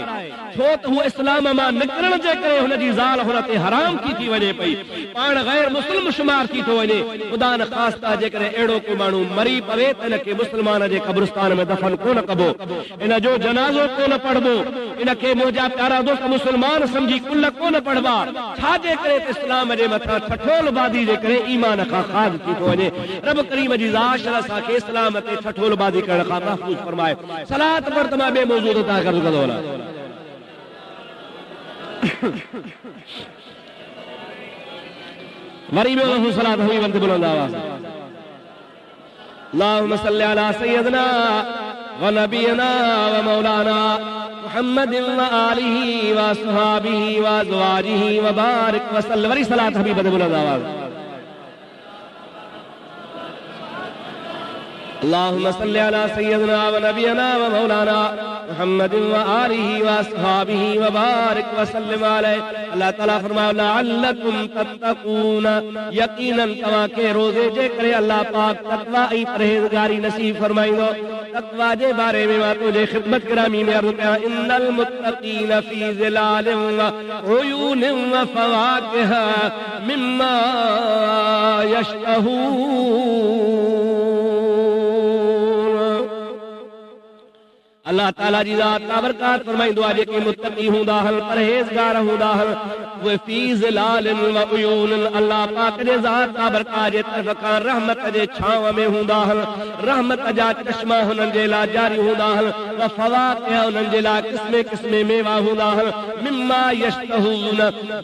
छो त हू इस्लाम मां निकिरण जे करे हुनजी ज़ाल हुन ते हराम थी वञे पई, पाण गैर मुस्लिम शुमार थी थो वञे। ख़ुदा न ख़ास्ता जेकॾहिं अहिड़ो को माण्हू मरी पवे त इनखे मुस्लमान जे क़ब्रिस्तान में दफ़न कोन कबो, इन जो जनाज़ो कोन पढ़बो, इनखे मुंहिंजा प्यारा दोस्त मुस्लमान समझी कुल कोन पढ़बा। छाजे करे त इस्लाम जे मथां ठठोलबाज़ी जे करे ईमान खां खाद थी थो वञे। रब करीम जी ज़ात असांखे इस्लाम ते ठठोलबाज़ी करण खां महफ़ूज़ फरमाए। सलात पर तमाम ॿिए मौज़ू ते अर्ज़ कंदो वञा। वरी ॿियो सलात हुई वक़्तु बुलंद आवाज़ अल्लाहुम्मा सल्लि अला सय्यदना व नबीना व मौलाना मुहम्मदिन व आलिहि व असहाबिहि व अज़वाजिहि व बारिक व सल्लम। वरी सलात हबीब ते बुलंद आवाज़ अल्लाहुम्मा सल्लि अला सय्यदना व नबीना व मौलाना मुहम्मदिन व आलिहि व असहाबिहि व बारिक व सल्लम अलैहि। अल्लाह ताला फरमायो लअल्लकुम तत्तकून, यकीनन तव्हां के रोज़े जे करे अल्लाह पाक तक़वा ऐं परहेज़गारी नसीब फरमाईंदो। तक़वा जे बारे में मां तुंहिंजे ख़िदमत गिरामी में अर्ज़ कयां, इन्नल मुत्तक़ीन फी ज़िलालिन व उयूनिन व फ़वाकिह मिम्मा यश्तहून। अल्लाह ताला जी ज़ात बाबरकात फरमाईंदो आहे, जेके मुत्तक़ी हूंदा आहिनि, परहेज़गार हूंदा आहिनि, उहे फी ज़िलालिन व उयूनिन, अल्लाह पाक जे ज़ात बाबरकात जे तरफ़ खां रहमत जे छांव में हूंदा आहिनि, रहमत जा चश्मा हुननि जे लाइ जारी हूंदा आहिनि, व फ़वाकिह हुननि जे लाइ क़िस्मे क़िस्मे मेवा हूंदा आहिनि, मिम्मा यश्तहून,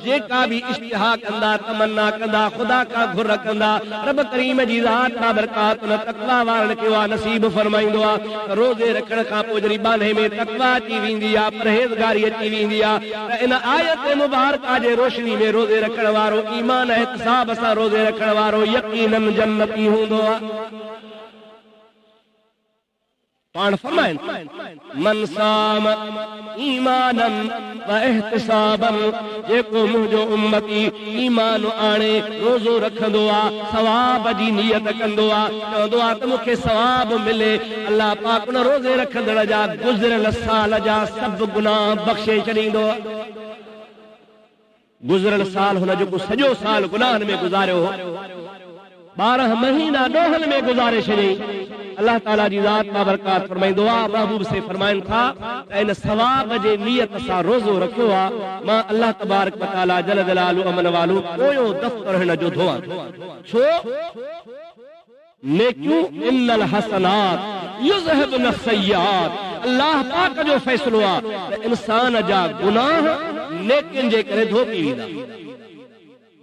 जेका बि इश्तिहा कंदा, तमन्ना कंदा, ख़ुदा खां घुर कंदा, रब करीम जी ज़ात बाबरकात उन तक़वा वारनि खे उहा नसीब फरमाईंदो आहे। रोज़े रखण खां पोइ बाने में तक़वा अची वेंदी आहे, परहेज़गारी अची वेंदी आहे। त इन आयत मुबारका जे रोशनी में रोज़े रखण वारो, ईमान एहतिसाब सां रोज़े रखण वारो यकीनन जन्नती हूंदो आहे। पाण फरमाइनि, मन साम ईमानन व एहतिसाबन, जेको मुंहिंजो उम्मती ईमान आणे रोज़ो रखंदो आहे, सवाब जी नियत कंदो आहे, चवंदो आहे त मूंखे सवाब मिले, अल्लाह पाक उन रोज़े रखंदड़ जा गुज़िरियल साल जा सभु गुनाह बख़्शे छॾींदो आहे। गुज़िरियल साल हुन जेको सॼो साल गुनाहनि में गुज़ारियो हो, 12 महीना ॾोहनि में गुज़ारे छॾियईं। अल्लाह ताला जी ज़ात बाबरकात फरमाईंदो आहे, महबूब से फरमाइनि था त इन सवाब जे नियत सां रोज़ो रखियो आहे, मां अल्लाह तबारक व तआला जल जलालु अमन वालू पोयों दफ़्तर हिन जो धोआं। छो? नेकियूं इन्नल हसनात युज़हिबन सय्यात, अल्लाह पाक जो फ़ैसिलो आहे त इंसान जा गुनाह नेकियुनि जे करे धोपी वेंदा।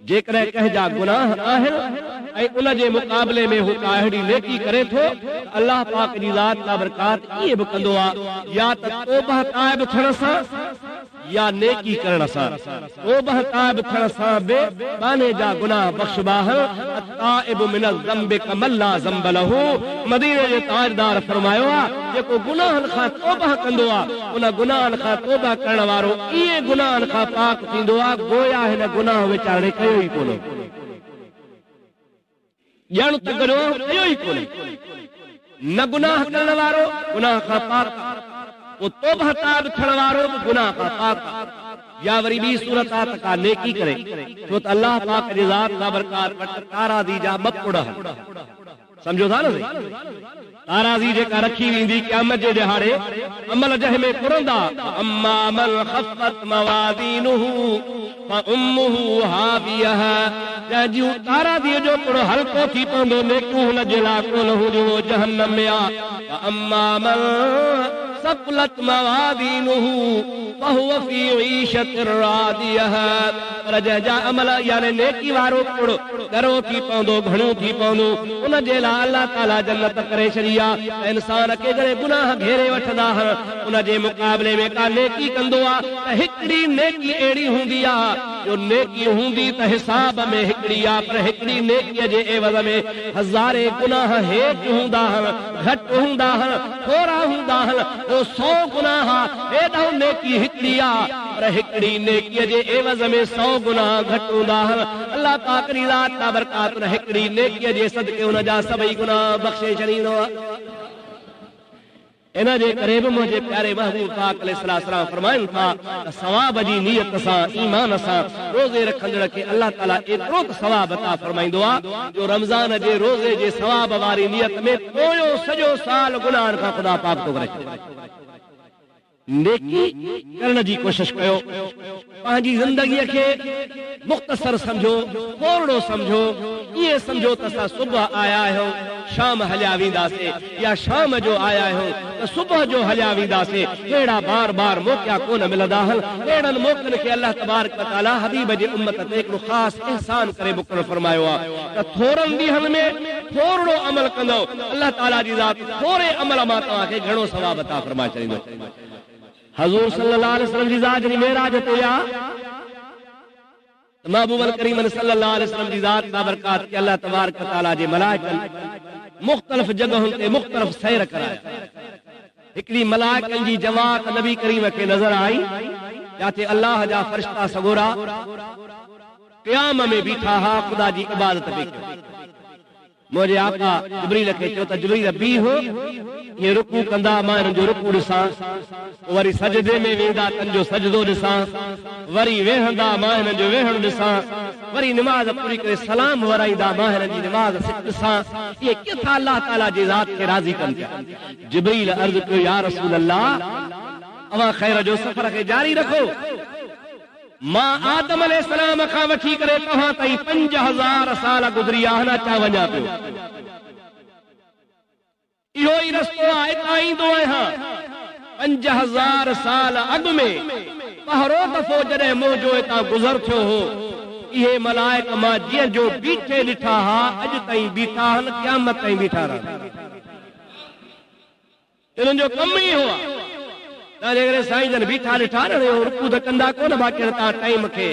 जेकॾहिं कंहिंजा गुनाह आहिनि ऐं उन जे मुक़ाबले में हू का अहिड़ी नेकी करे थो, अल्लाह पाक जी ज़ात बाबरकात ईअं बि कंदो आहे, या त तौबह ताइब थियण सां या नेकी करण सां। तौबह ताइब थियण सां बि बाने जा गुनाह बख़्शबा आहिनि। ताइब मिनल ज़ंबि कमन ला ज़ंब लहू, मदीने जे ताजदार फरमायो आहे, जेको गुनाहनि खां तौबह कंदो आहे, उन गुनाहनि खां तौबह करण वारो इहे गुनाहनि खां पाक थींदो आहे, गोया हिन गुनाह वीचारे कयो ई कोन्हे, ॼण त गुनाह कयो ई कोन्हे। न गुनाह करण वारो गुनाह खां पाक, वो तौबह ताइब थियण वारो बि गुनाह खां पाक। या वरी ॿी सूरत आहे त का नेकी करे, छो त अल्लाह पाक जी ज़ात बाबरकात वटि ताराज़ी जा 2 पुड़ आहिनि। समझो था न? ताराज़ी जेका रखी वेंदी क़यामत जे ॾिहाड़े, अमल जंहिंमें पुरंदा, अम्मा मन ख़फ़त मवाज़ीनुहु फउम्मुहु हावियह, जंहिंजो ताराज़ीअ जो पुड़ हल्को थी पवंदो, नेकियूं हुन जे लाइ कोन हूंदियूं, वो जहन्नम में आहे। अम्मा मन सक़लत मवाज़ीनुहु फहुव फी ईशतिर रादियह, पर जंहिंजा अमल यानी नेकी वारो पुड़ ॻरो थी पवंदो, घणो थी पवंदो, उन जे लाइ अल्लाह ताला जन्नत करे छॾी आहे। इंसान खे जॾहिं गुनाह घेरे वठंदा आहिनि, उन जे मुक़ाबले में का नेकी कंदो आहे त हिकिड़ी नेकी अहिड़ी हूंदी आहे जो नेकी हूंदी त हिसाब में हिकिड़ी आ, पर हिकिड़ी नेकीअ जे एवज़ में हज़ारे गुनाह हेठि हूंदा आहिनि, घटि हूंदा आहिनि, थोरा हूंदा आहिनि। ओ 100 गुनाह हेॾो नेकी हिकिड़ी आ, पर हिकिड़ी नेकीअ जे एवज़ में 100 गुनाह घटि हूंदा आहिनि। अल्लाह पाक जी ज़ात बाबरकात हिकिड़ी नेकीअ जे सदके हुन जा सभई गुनाह बख़्शे छॾींदो आहे। इन जे करे बि मुंहिंजे प्यारे महबूब पाक अलैहिस्सलाम फरमाइनि था त सवाब जी नियत सां, ईमान सां रोज़े रखंदड़ खे अल्लाह ताला एतिरो त सवाब अता फरमाईंदो आहे जो रमज़ान जे रोज़े जे सवाब वारी नियत में पोयों सॼो साल गुनाहनि खां ख़ुदा पाक थो करे। नेकी करण जी कोशिश कयो, पंहिंजी ज़िंदगीअ खे मुख़्तसर समझो, थोरो समझो। ईअं समझो त असां सुबुह आया आहियूं, शाम हलिया वेंदासीं, या शाम जो आया आहियूं त सुबुह जो हलिया वेंदासीं। अहिड़ा बार बार मौक़ा कोन मिलंदा आहिनि। अहिड़नि मौक़नि खे अल्लाह तबारक व तआला हबीब जे उम्मत ते हिकिड़ो ख़ासि एहसान करे मुक़ररु फरमायो आहे त थोरनि ॾींहंनि में थोरो अमल कंदो, अल्लाह ताला जी ज़ात थोरे अमल मां तव्हांखे घणो सवाब अता फरमाए छॾींदो। हज़ूर सल्लल्लाहु अलैहि वसल्लम जी ज़ात जी मेराज ते या महबूब करीम सल्लल्लाहु अलैहि वसल्लम जी ज़ात बाबरकात के अल्लाह तबारक व तआला जे मलाइकनि मुख़्तलिफ़ जगहुनि ते मुख़्तलिफ़ सैर कराया। हिकिड़ी मलाइकनि जी जमात नबी करीम खे नज़र आई, जिथे अल्लाह जा फ़रिश्ता सगोरा क़याम में बीठा हा, ख़ुदा जी इबादत पे कयो। मुझे आका जिब्रील खे चयो त जिब्रील बीहो, ये रुकू कंदा, मां हिननि जो रुकू ॾिसां, वरी सजदे में वेंदा, तंजो सजदो ॾिसां, वरी वेहंदा, मां हिननि जो वेहण ॾिसां, वरी निमाज़ पूरी करे सलाम वराईंदा, मां हिननि जी निमाज़ ॾिसां। ये किथां अल्लाह ताला जी ज़ात खे राज़ी कनि पिया। जिब्रील अर्ज़ कयो, या रसूल अल्लाह, अवां ख़ैर जो सफ़र खे जारी रखो। मां आदम अलैहिस्सलाम खां वठी करे तव्हां ताईं 5000 साल गुज़री आहिनि, अचा वञा पियो। इहो ई रस्तो आहे, हितां ईंदो आहियां। 5000 साल अॻु में पहिरों दफ़ो जॾहिं मुंहिंजो हितां गुज़र थियो हो, इहे मलाइक मां जीअं जो बीठे ॾिठा हा, अॼु ताईं बीठा आहिनि, क़यामत ताईं बीठा रहंदा। इन्हनि जो कमु ई हो आहे। साईं जन बीठा ॾिठा न रुकू त कंदा कोन, बाक़ी तव्हां टाइम खे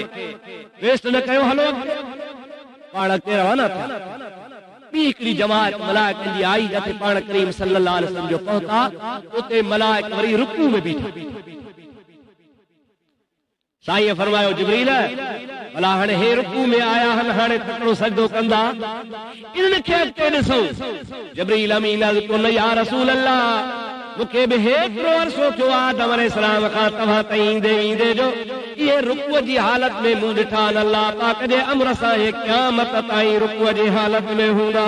वेस्ट न कयो, हलो पाण अॻिते रवाना थिया। ॿी हिकिड़ी जमात मलाइकनि जी आई, जिथे पाण करीम सल्लल्लाहु अलैहि वसल्लम जो पहुता, उते मलाइक वरी रुकू में बीठा। साईं फरमायो, जिब्रील भला हाणे हे रुकू में आया आहिनि, हाणे तकिड़ो सजदो कंदा, इन्हनि खे अॻिते ॾिसो। जिब्रील अमीन अर्ज़ कयो, न या रसूल अल्लाह, मूंखे बि हेतिरो अरसो थियो आदम अलैहिस्सलाम खां तव्हां ताईं ईंदे ईंदे जो इहे रुकूअ जी हालत में मूं ॾिठा न। अल्लाह पाक जे अमर सां इहे क़यामत ताईं रुकूअ जी हालत में हूंदा।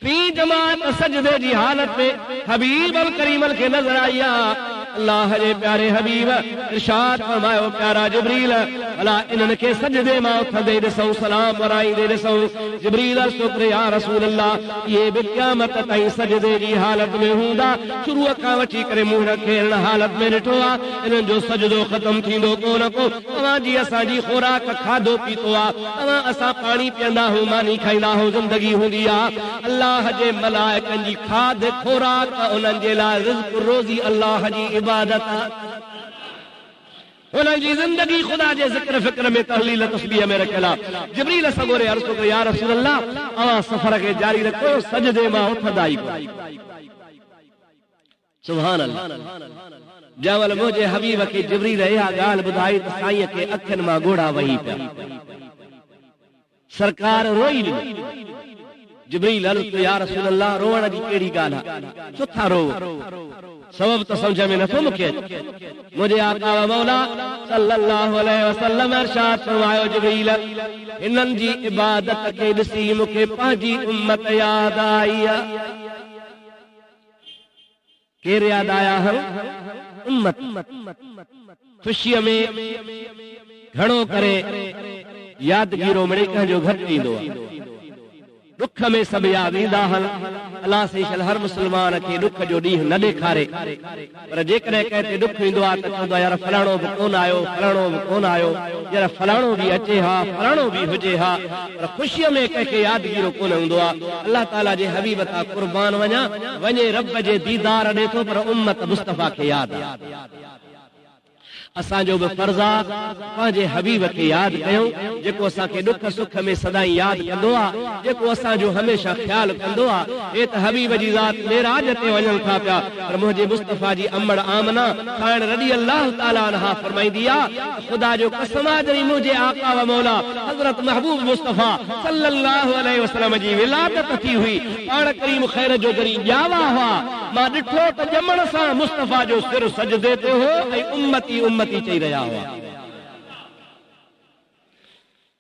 टी जमात सजदे जी हालत में हबीब अल करीम खे नज़र आई आहे। अल्लाह जे प्यारे हबीब इरशाद फरमायो, प्यारा जिब्रील भला इन्हनि खे सजदे मां उथंदे ॾिसूं, सलाम वराईंदे ॾिसूं। जिब्रील अर्ज़ कयो, या रसूल अल्लाह, इहे बि क़यामत ताईं सजदे जी हालत में हूंदा। शुरूअ खां वठी करे मूं खे हिन हालत में ॾिठो आहे, इन्हनि जो सजदो ख़तम थींदो कोन को। तव्हांजी असांजी खुराक खाधो पीतो आहे, तव्हां असां पाणी पीअंदा आहियूं, मानी खाईंदा आहियूं, ज़िंदगी हूंदी आहे। अल्लाह जे मलाइकनि जी खाद खुराक, उन्हनि जे लाइ रिज़्क़ रोज़ी अल्लाह जी इबादत, उन्हनि जी ज़िंदगी ख़ुदा जे ज़िक्र फ़िक्र में तहलील तस्बीह में रखियल आहे। जिब्रील सगोरे अर्ज़ कयो, या रसूल अल्लाह, अवां सफ़र खे जारी रखो, सजदे मां उथंदा ई कोन। सुभान अल्लाह। जंहिं महिल मुंहिंजे हबीब खे जिब्रील इहा ॻाल्हि ॿुधाई त साईं खे अखियुनि मां ॻोढ़ा वही पिया। सरकार रोई ॾिनी। जिब्रील अर्ज़ कयो, या रसूल अल्लाह, रोअण जी कहिड़ी ॻाल्हि आहे, छो था रो? सबब तो समझ में नथो मूंखे। मुंहिंजे आका व मौला सल्लल्लाहु अलैहि वसल्लम इरशाद फरमायो, जिब्रील हिननि जी इबादत खे ॾिसी मूंखे पंहिंजी उम्मत यादि आई आहे। केरु यादि आया आहिनि? उम्मत। ख़ुशीअ में घणो करे यादगीरो मिड़े कंहिंजो घटि ईंदो आहे। दुख में सब याद ईंदा आहिनि। अलाह सेशल हर मुस्लमान खे दुख जो ॾींहुं न ॾेखारे, पर जेकॾहिं कंहिं ते दुख ईंदो आहे त चवंदो आहे, यार फलाणो बि कोन आयो, फलाणो बि कोन आयो, यार फलाणो बि अचे हा, फलाणो बि हुजे हा, पर ख़ुशीअ में कंहिंखे यादगीरो कोन हूंदो आहे। अलाह ताला जे हबीब तां क़ुर्बान वञा, वञे रब जे दीदार ॾे थो, पर उम्मत मुस्तफ़ा खे यादि आहे। असांजो बि फर्ज़ आहे पंहिंजे हबीब खे यादि कयूं जेको असांखे ॾुख सुख में सदाई यादि कंदो आहे, जेको असांजो हमेशह ख्यालु कंदो आहे। हे त हबीब जी ज़ात मेराज ते वञनि था पिया, पर मुंहिंजे मुस्तफ़ा जी अमड़ आमना खाइण रज़ी अल्लाह ताला अन्हा फरमाईंदी आहे, ख़ुदा जो कसम आहे जॾहिं मुंहिंजे आका व मौला हज़रत महबूब मुस्तफ़ा सल्लल्लाहु अलैहि वसल्लम जी विलादत थी हुई, पाण करीम ख़ैर जो जॾहिं ॼावा हुआ, मां ॾिठो त ॼमण सां मुस्तफ़ा जो सिर सजदे ते हो ऐं उम्मती उम्मती चई रहिया हुआ।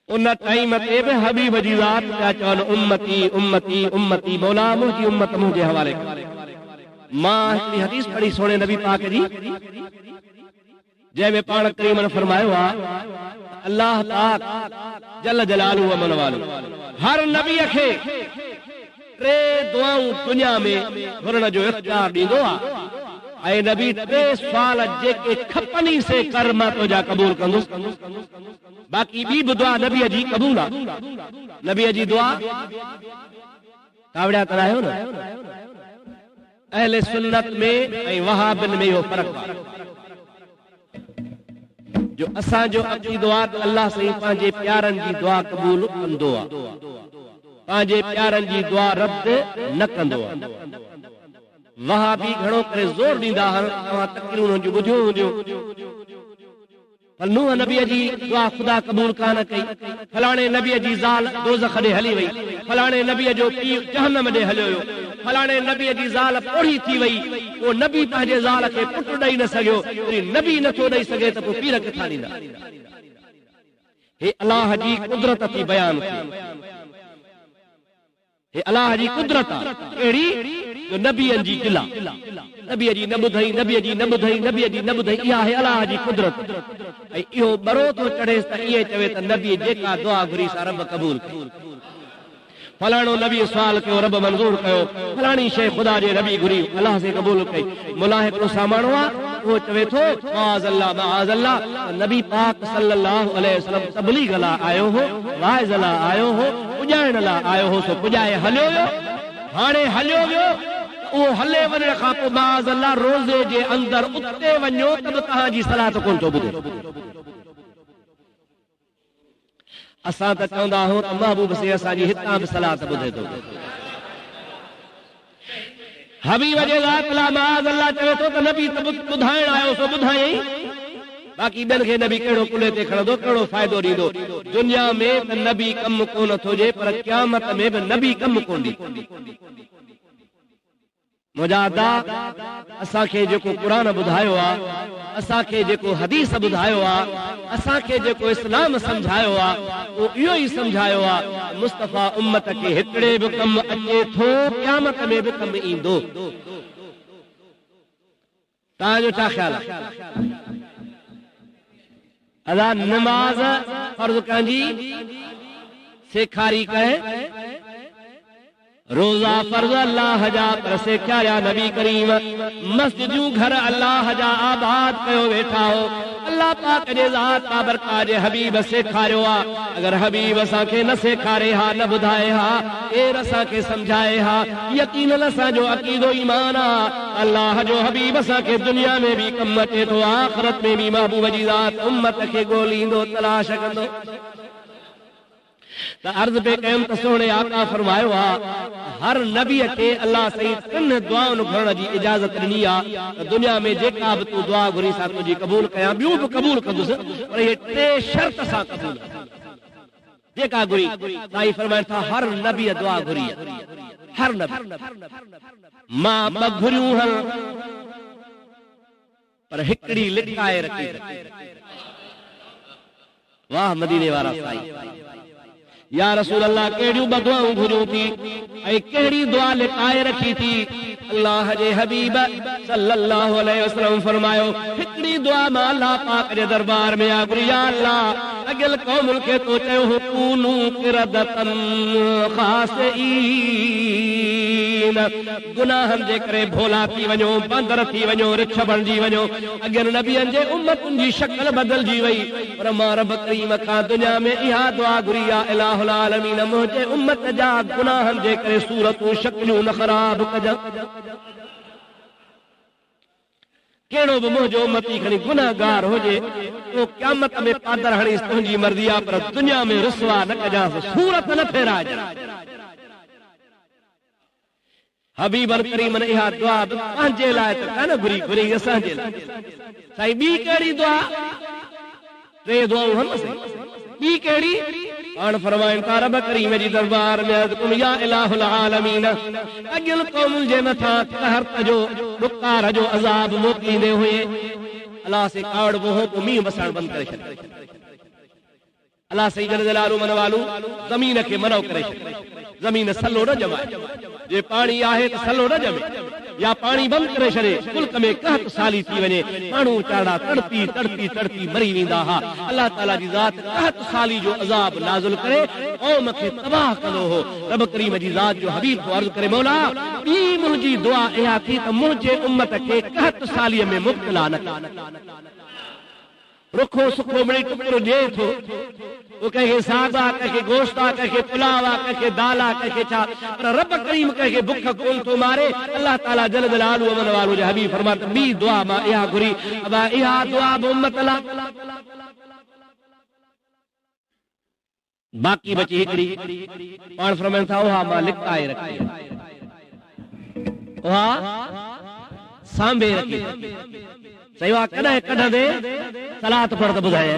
उन टाइम ते बि हबीब जी ज़ात पिया चवनि उम्मती उम्मती उम्मती, मौला मुंहिंजी उम्मत मुंहिंजे हवाले कर। मां हिकिड़ी हदीस पढ़ी सोने नबी पाक जी, जंहिंमें पाण करीम ने फरमायो आहे अल्लाह पाक जल जलालु व मनवालु हर नबी खे टे दुआऊं दुनिया में घुरण जो इख्तियार ॾींदो आहे, ऐं नबी टे सुवाल जेके खपनी से कर मां तुंहिंजा क़बूल कंदुसि। बाक़ी ॿी बि दुआ नबीअ जी क़बूल आहे। नबीअ जी दुआ कावड़िया करायो न, अहले सुन्नत में ऐं वहाबिन में इहो फ़र्क़ु आहे जो असांजो अक़ीदो आहे त अल्लाह साईं पंहिंजे प्यारनि जी दुआ क़बूल कंदो आहे, पंहिंजे प्यारनि जी दुआ रद्द न कंदो आहे। वहाबी घणो करे ज़ोर ॾींदा आहिनि, तव्हां तक़रीरूं हुननि जूं ॿुधियूं हूंदियूं, नूह नबीअ जी दुआ ख़ुदा क़बूल कान कई, फलाणे नबीअ जी ज़ाल दोज़ख ॾे हली वई, फलाणे नबीअ जो पीउ जहन्नम ॾे हलियो हुयो, फलाणे नबीअ जी ज़ाल पोड़ी थी वई, उहो नबी पंहिंजे ज़ाल खे पुटु ॾेई न सघियो, नबी नथो ॾेई सघे त पोइ पीर किथां ॾींदा। हे अलाह जी कुदरत थी बयान थी, हे अलाह जी कुदरत आहे अहिड़ी जो नबीअनि जी गिला, नबीअ जी न ॿुधई, नबीअ जी न ॿुधई, नबीअ जी न ॿुधई, इहा आहे अलाह जी कुदरत। ऐं इहो बरो थो चढ़ेसि त ईअं चवे त नबी जेका दुआ घुरी सा रब क़बूल कई, फलाणो नबी सुवाल कयो रब मंज़ूर कयो, फलाणी शइ ख़ुदा जे नबी घुरी अलाह से क़बूल कई। मुला हिकिड़ो सामाणो आहे, उहो चवे थो माअज़ल्लाह माअज़ल्लाह, नबी पाक सल्लल्लाहु अलैहि वसल्लम तबलीग लाइ आयो हो, वाइज़ लाइ आयो हो, पुॼाइण लाइ आयो हो, सो पुॼाए हलियो वियो, हाणे हलियो वियो, उहो हले वञण खां पोइ माअज़ल्लाह रोज़े जे अंदरि उते वञो त बि तव्हांजी सलात कोन थो ॿुधे। असां त चवंदा आहियूं त महबूब से असांजी हितां बि सलात ॿुधे थो। हबीब जे ज़ात लाइ माअज़ल्लाह चवे थो त नबी त ॿुधाइण आयो सो ॿुधायई, बाक़ी ॿियनि खे नबी कहिड़ो कुल्हे ते खणंदो, कहिड़ो फ़ाइदो ॾींदो। दुनिया में त नबी कमु कोन थो जे, पर क़यामत में बि नबी कमु कोन ॾींदो। मुजादा असांखे जेको क़ुरान ॿुधायो आहे, असांखे जेको हदीस ॿुधायो आहे, असांखे जेको इस्लाम सम्झायो आहे, उहो इहो ई सम्झायो आहे मुस्तफ़ा उम्मत खे हिकिड़े बि कमु अचे थो क़यामत में बि कमु ईंदो। तव्हांजो छा ख़्यालु आहे? अदा नमाज़ फर्ज़ कंहिंजी सेखारी कहे, रोज़ा फर्ज़ अल्लाह जा पर सेखारिया नबी करीम, मस्जिदूं घर अल्लाह जा आबाद कयो वेठा हो, अल्लाह पाक जे ज़ात बाबरकात जे हबीब सेखारियो आहे। अगर हबीब असांखे न सेखारे हा, न ॿुधाए हा, केरु असांखे सम्झाए हा, यकीनन असांजो अक़ीदो ईमान आहे अल्लाह जो हबीब असांखे दुनिया में बि कमु अचे थो, आख़िरत में बि महबूब जी ज़ात उम्मत खे ॻोल्हींदो, तलाश कंदो। त अर्ज़ पे कयम त सोने आका फरमायो आहे हर नबीअ खे अल्लाह साईं टिनि दुआउनि घुरण जी इजाज़त ॾिनी आहे त दुनिया में जेका बि तूं दुआ घुरी सा तुंहिंजी क़बूल कयां, ॿियूं बि क़बूल कंदुसि, पर इहे टे शर्त सां क़बूल जेका घुरी। साईं फरमाइनि था हर नबीअ दुआ घुरी, हर नबी मां ॿ घुरियूं हल पर हिकिड़ी लिकाए रखी। वाह मदीने वारा साईं, या रसूल अल्लाह कहिड़ियूं ॿ दुआऊं घुरियूं थी ऐं कहिड़ी दुआ लिकाए रखी थी? अल्लाह जे हबीब सल्लल्लाहु अलैहि वसल्लम फरमायो हिकिड़ी दुआ मां अल्लाह पाक जे दरबार में आ घुरी, या अल्लाह अॻिल क़ौमुनि खे तो चयो हो कूनू क़िरदतन ख़ासिईन, गुनाहनि जे करे भोला थी वञो, बंदर थी वञो, रिछ बणिजी वञो। अॻियनि नबियनि जे उम्मतुनि जी शक्ल बदिलजी वई, पर मां रब करीम खां दुनिया में इहा दुआ घुरी आहे इलाहुल आलमीन मुंहिंजे उम्मत जा गुनाहनि जे करे सूरतूं शक्लियूं न ख़राब कजां। केड़ो भी मुझो उम्मती खणी गुनाहगार होजे तो क़यामत में पादर हणी तुंहिंजी मर्ज़ी आ पर दुनिया में रुसवा न कजांसि सूरत न फेराज हबीब करीम ने इहा दुआ पंहिंजे लाइ त कान घुरी घुरी असांजे लाइ साईं ॿी कहिड़ी दुआ टे दुआऊं हन सही ॿी कहिड़ी पाण फरमाइनि था रब करीम जी दरबार में अर्ज़ कुन या इलाहुल आलमीन अॻियल क़ौमुनि जे मथां कहरत जो ॾुकार जो अज़ाब मोकिलींदे हुए अलाह से कावड़ वो को मींहुं बसण बंदि करे छॾियो अलाह सही जल जलालू मन वालू ज़मीन खे मनो करे छॾियो ज़मीन सलो न ॼमाए जे पाणी आहे त सलो न ॼमे या पाणी बंदि करे छॾे मुल्क में कहत साली थी वञे माण्हू वीचारा तड़पी तड़पी तड़पी मरी वेंदा हा अलाह ताला जी ज़ात कहत साली जो अज़ाब नाज़िल करे क़ौम खे तबाह कंदो हो रब करीम जी ज़ात जो हबीब को अर्ज़ करे मौला ॿी मुंहिंजी दुआ इहा थी त मुंहिंजे उम्मत खे कहत सालीअ में मुब्तला न कर रुखो सुखो मिड़ी टुकड़ो ॾिए थो वो कहे साग आ कहे गोश्त आ कहे पुलाव आ कहे दाल आ कहे छा पर रब करीम कहे भुख कोन तो मारे अल्लाह ताला जल जलालू अमन वालो जो हबीब फरमाता बी दुआ मां इहा घुरी अब इहा दुआ उम्मत ला बाकी बची हिकड़ी पाण फरमाइन था ओहा मां लिकाए रखी ओहा सांभे रखी सही वा कॾहिं कढंदे सलात पढ़ त ॿुधाए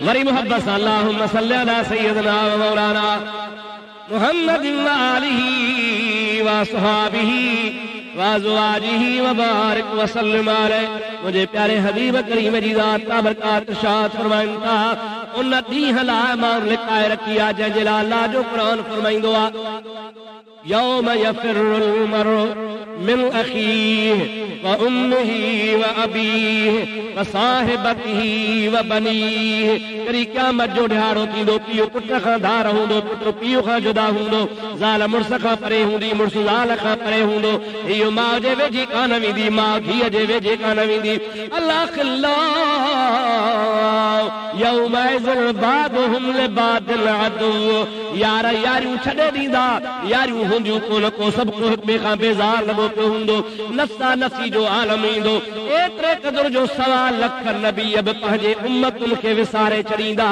वरी मोहब्बत अल्लाहुम्मा सल्ली अला सय्यदना व मौलाना मुहम्मदिन व आलिही व असहाबिही व अज़वाजिही व बारिक व सल्लिम अलैहि मुझे प्यारे हबीब करीम जी ज़ात बरकात इरशाद फरमाइनि था उन ॾींहं लाइ मां लिकाए रखी आहे जंहिंजे लाइ अल्लाह जो क़ुरान फरमाईंदो आहे यौम यफिरुल मरउ मिन अखीहि व उम्मिही व अबीहि व साहिबतिही व बनीहि करी क़यामत जो ॾियारो थींदो पीउ पुट खां धार हूंदो पुट पीउ खां जुदा हूंदो ज़ाल मुड़ुस खां परे हूंदी मुड़ुस ज़ाल खां परे हूंदो इहो माउ जे वेझी कान वेंदी माउ धीअ जे वेझे कान वेंदी अल्लाह यौमइज़िन बादुहुम लिबादिल अदु यार यारियूं छॾे ॾींदा यारियूं हूंदियूं कोन को सभु को हिक ॿिए खां बेज़ार लॻो पियो हूंदो नफ़्सा नफ़्सी जो आलम ईंदो एतिरे क़दुर जो 1.25 लख नबी बि पंहिंजे उम्मतुनि खे विसारे छॾींदा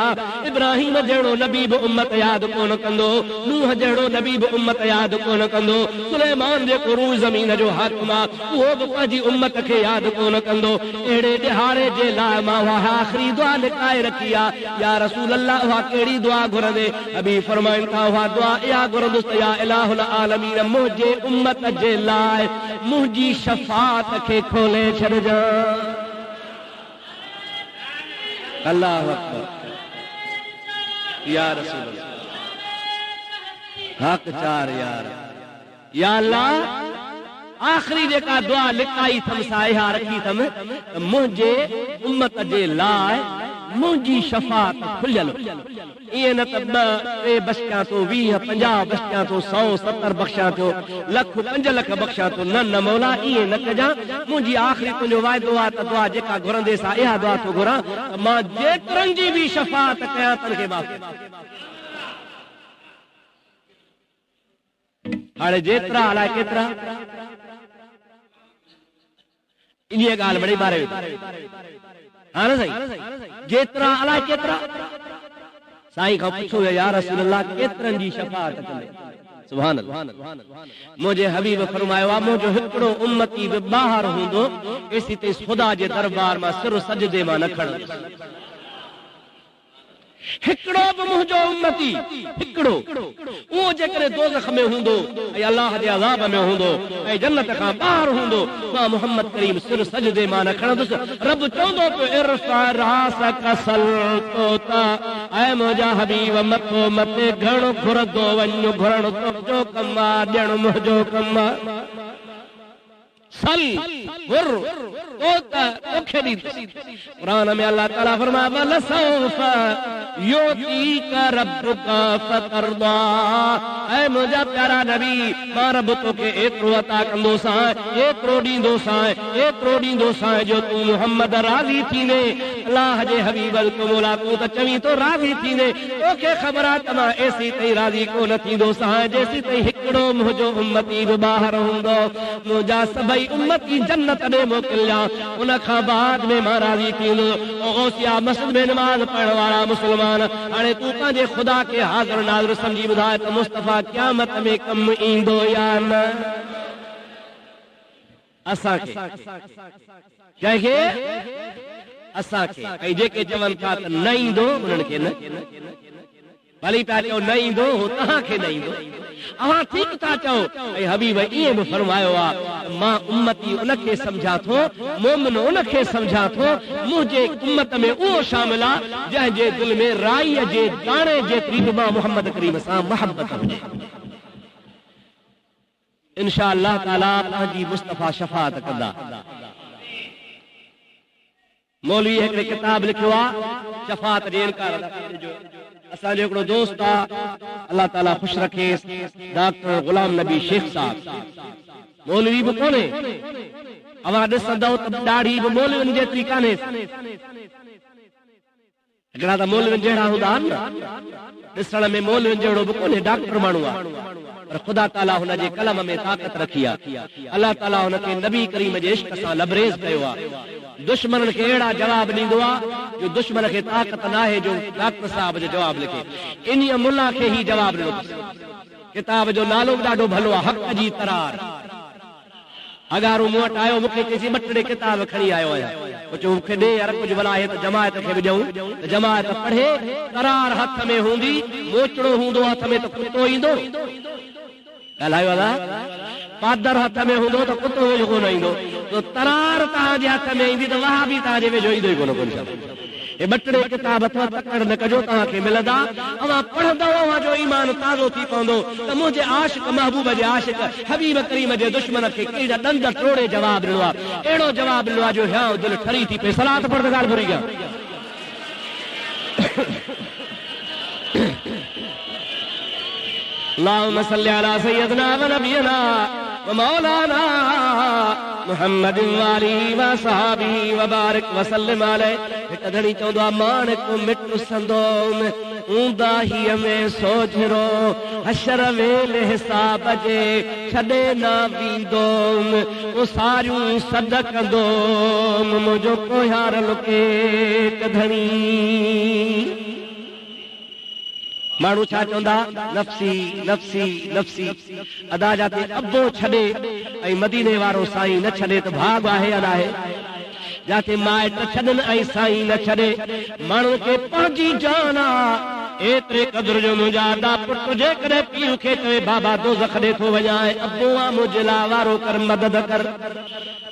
इब्राहिम जहिड़ो नबी बि उम्मत यादि कोन कंदो नूह जहिड़ो नबी बि उम्मत यादि कोन कंदो सुलेमान जेको रूह ज़मीन जो हाकिम आहे उहो बि पंहिंजी उम्मत खे यादि कोन कंदो अहिड़े ॾिहारे जे लाइ मां उहा आख़िरी दुआ लिकाए रखी आहे या रसूल अल्लाह उहा कहिड़ी दुआ घुरंदे हबीब फरमाइनि था उहा दुआ इहा घुरंदुसि या इलाहुल आलमीन मुंहिंजे उम्मत जे लाइ मुंहिंजी शफ़ाअत खे खोले छॾजांइ अल्लाह अकबर या रसूल अल्लाह हक चार यार या अल्लाह आखिरी जेका दुआ लिकाई थम सा इहा रखी थम मुंहिंजे उम्मत जे लाइ मुंहिंजी शफ़ाअत खुलियल ईअं न त 2 बख्शियां तो 20 50 बख्शियां तो 100 70 बख्शियां तो लख 5 लख बख्शियां तो न मौला ईअं न कजां मुंहिंजी आख़िरी तुंहिंजो वाइदो आहे त दुआ जेका घुरंदे सा इहा दुआ तो घुरां मां जेतिरनि जी बि शफ़ाअत कयां तन खे माफ़ हाणे जेतिरा अलाए केतिरा इन्हीअ ॻाल्हि बड़ी बारे हाँ ना साईं जेतिरा अलाए केतिरा साईं खां पुछो या रसूल अल्लाह केतिरनि जी शफ़ाअत कंदे सुभान अल्लाह मुझे हबीब फरमायो आहे मुंहिंजो हिकिड़ो उम्मती बि ॿाहिरि हूंदो केसी तेसि ख़ुदा जे दरबार मां सिर सजदे मां न खणंदो हिकिड़ो बि मुंहिंजो उम्मती हिकिड़ो उहो जेकॾहिं दोज़ख में हूंदो ऐं अल्लाह जे अज़ाब में हूंदो ऐं जन्नत खां ॿाहिरि हूंदो मां मोहम्मद करीम सिर सजदे मां न खणंदुसि रब चवंदो पियो इरफ़ा रासक सल्तो त ऐं मुंहिंजा हबीब मथो मथे घणो घुरंदो वञ घुरण तुंहिंजो कमु आहे ॾियणु मुंहिंजो कमु आहे सल गुर तोखे ॾींदुसि क़ुरान में अल्लाह ताला फरमाए बल सौफ युतीका रब्बुका फतरदा ऐ मुंहिंजा प्यारा नबी मां रब तोखे एतिरो अता कंदोसां एतिरो ॾींदोसां जो तूं मुहम्मद राज़ी थींदे अल्लाह जे हबीब तो मौला तू त चवी तो राज़ी थींदे तोखे ख़बर आहे त मां एसी ताईं राज़ी कोन थींदो सां जेसी ताईं हिकिड़ो मुंहिंजो उम्मती बि ॿाहिरि हूंदो मुंहिंजा सभई उम्मती जन्नत ॾे मोकिलिया उन खां बाद में मां राज़ी थींदो गौसिया मस्जिद में नमाज़ पढ़ण वारा मुस्लमान हाणे तूं पंहिंजे ख़ुदा खे हाज़िर नाज़िर सम्झी ॿुधाए त मुस्तफ़ा क़यामत में कमु ईंदो या न असांखे कंहिंखे असांखे ऐं जेके चवनि था त न ईंदो उन्हनि खे न भली पिया चओ न ईंदो हो तव्हांखे न ईंदो अवां ठीकु था चओ ऐं हबीब ईअं बि फरमायो आहे मां उम्मती उनखे सम्झां थो मोमिन उनखे सम्झां थो मुंहिंजे उम्मत में उहो शामिल आहे जंहिंजे दिलि में राईअ जे दाणे जेतिरी बि मां मुहम्मद करीम सां मोहबत हुजे इंशाअल्लाह ताला तव्हांजी मुस्तफ़ा शफ़ाअत कंदा मौलवी हिकिड़े किताब लिखियो आहे शफ़ाअत जे इनकार असांजो हिकिड़ो दोस्त आहे अल्लाह ताला ख़ुशि रखेसि डॉक्टर गुलाम नबी शेख साहब मौलवी बि कोन्हे अवां ॾिसंदव त ॾाढी बि मौलवियुनि जेतिरी कान्हे हिकिड़ा त मौलवियुनि जहिड़ा हूंदा आहिनि न ॾिसण में मौलवियुनि जहिड़ो बि कोन्हे डॉक्टर माण्हू आहे पर ख़ुदा ताला हुन जे कलम में ताक़त रखी आहे अल्लाह ताला हुनखे नबी करीम जे इश्क सां लबरेज़ कयो आहे दुश्मन खे अहिड़ा जवाब ॾींदो आहे जो दुश्मन खे ताक़त न आहे जो डॉक्टर साहब जो जवाब लिखे इन मुल्ला खे ई जवाब ॾिनो किताब जो नालो बि ॾाढो भलो आहे हक़ जी तरार अगारो मूं वटि आयो मूंखे चईसीं ॿ टे किताब खणी आयो आहियां चयो मूंखे ॾे यार कुझु भला आहे त जमायत खे बि ॾियूं त जमायत पढ़े तरार हथ में हूंदी मोचड़ो हूंदो हथ में त कुतो ईंदो ॻाल्हायो दादा पादर हथ में हूंदो त कुतो वेझो कोन ईंदो तो तरार तव्हांजे हथ में ईंदी त वाह बि तव्हांजे वेझो ईंदो ई कोन कोन हे ॿ टे किताब अथव तकड़ न कजो तव्हांखे मिलंदा अवां पढ़ंदव अवांजो ईमान ताज़ो थी पवंदो त मुंहिंजे आशिक महबूब जे आशिक हबीब करीम जे दुश्मन खे कहिड़ा ॾंद टोड़े जवाब ॾिनो आहे अहिड़ो जवाब ॾिनो आहे जो ह्या दिलि ठरी थी पए सलात पढ़ त ॻाल्हि भुरी कया अल्लाहुम्मा सल्ली अला सय्यदना व नबियना व मौलाना मुहम्मद व आलिहि व सहाबी व बारिक व सल्लिम अलैहि हिक धणी चवंदो आहे माणिक मिट संदोम ऊंदाहीअ में सोझरो हशर वेल हिसाब जे छॾे न वेंदोम ओ सारियूं सॾ कंदोम मुंहिंजो पोयार लुके धणी माण्हू छा चवंदा नफ़्सी नफ़्सी नफ़्सी अदा जाते अबो छॾे ऐं मदीने वारो साईं न छॾे त भाग आहे या न आहे जाते माइट छॾनि ऐं साईं न छॾे माण्हू खे पंहिंजी जान आहे एतिरे क़दुर जो मुंहिंजा अदा पुट जेकॾहिं पीउ खे चवे बाबा दोज़ख ॾे थो वञा अबो आहे मुंहिंजे लाइ वारो कर मदद कर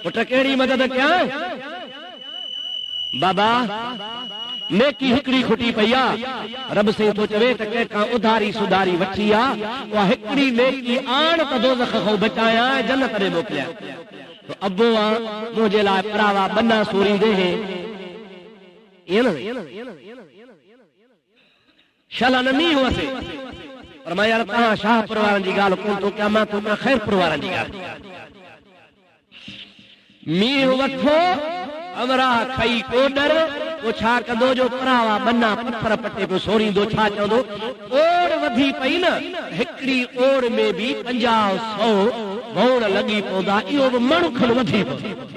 पुट कहिड़ी मदद कयां बाबा नेकी हिकिड़ी खुटी पई आहे रब साईं थो चवे त कंहिंखां उधारी सुधारी वठी आहे उहा हिकिड़ी नेकी आण त दोज़ख खां बचायां जन्नत ॾे मोकिलियां तो अबो आहे मुंहिंजे लाइ परावा बन्ना सूरींदे ईअं न शला न मींहुं हुअसि पर मां यार तव्हां शाहपुर वारनि जी ॻाल्हि कोन थो कयां मां थो कयां ख़ैरपुर वारनि जी ॻाल्हि मींहुं वठो अमरा खई कोडर वो छा कंदो जो परावा बन्ना पत्थर पटे पियो सोरींदो छा चवंदो ओड़ वधी पई न हिकिड़ी ओड़ में बि 50-100 भौण लॻी पवंदा इहो बि मणुखनि वधी पवंदो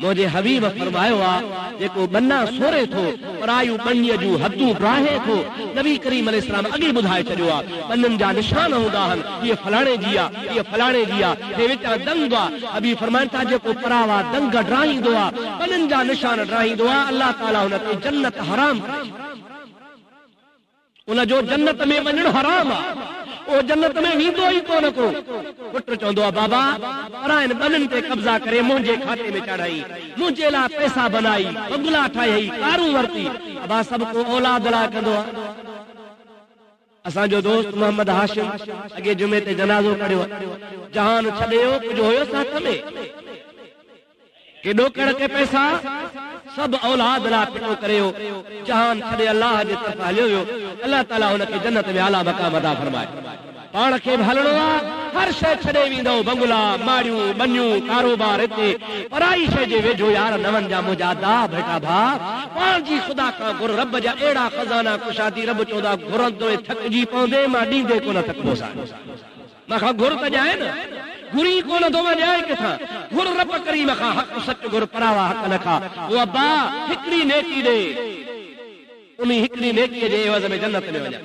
मुंहिंजे हबीब फरमायो आहे जेको बन्ना सोरे थो परायूं बन्नीअ जूं हदूं ब्राहे थो नबी करीम अलैहिस्सलाम अॻे ॿुधाए छॾियो आहे बन्ननि जा निशान हूंदा आहिनि हीअ फलाणे जी आहे हीअ फलाणे जी आहे हे विच दंग आहे हबीब फरमाइनि था जेको परावा दंग ड्राहींदो आहे बन्ननि जा निशान ड्राहींदो आहे अल्लाह ताला हुन ते जन्नत हराम उन जो जन्नत में वञणु हराम आहे ओ जन्नत में वेंदो ई कोन को पुट चवंदो आहे बाबा परायनि बन्ननि ते कब्ज़ा करे मुंहिंजे खाते में चढ़ाई मुंहिंजे लाइ पैसा बनाई बंगला ठाही कारूं वरिती अबा सभु को औलाद लाइ कंदो आहे असांजो दोस्त मोहम्मद हाशिम अॻे जुमे ते जनाज़ो पढ़ियो जहान छॾियो कुझु हुयो साथ में केॾो कड़ के पैसा सब औलाद ला पिटो करियो जहान छॾे अल्लाह जे तरफ़ हलियो वियो अल्लाह ताला हुनखे जन्नत में आला मक़ाम अता फरमाए पाण खे हलणो आहे, हर शइ छॾे वेंदो, बंगला माड़ियूं बनियूं कारोबार हिते, पराई शइ जे वेझो यार न वञा मुंहिंजा दा बेटा भाउ, पाण जी ख़ुदा खां घुर, रब जा अहिड़ा खज़ाना कुशादी, रब चवंदा घुरंदो थकिजी पवंदे मां ॾींदे कोन थकबोसां, मां घुर त ॼाए न, घुरी कोन थो मां ॼाए किथां, घुर रब करीम खां, हक़ सच घुर, परावा हक़ न खां। ओ अब्बा हिकिड़ी नेकी ॾे, उन हिकिड़ी नेकीअ जे एवज़ में जन्नत में वञा।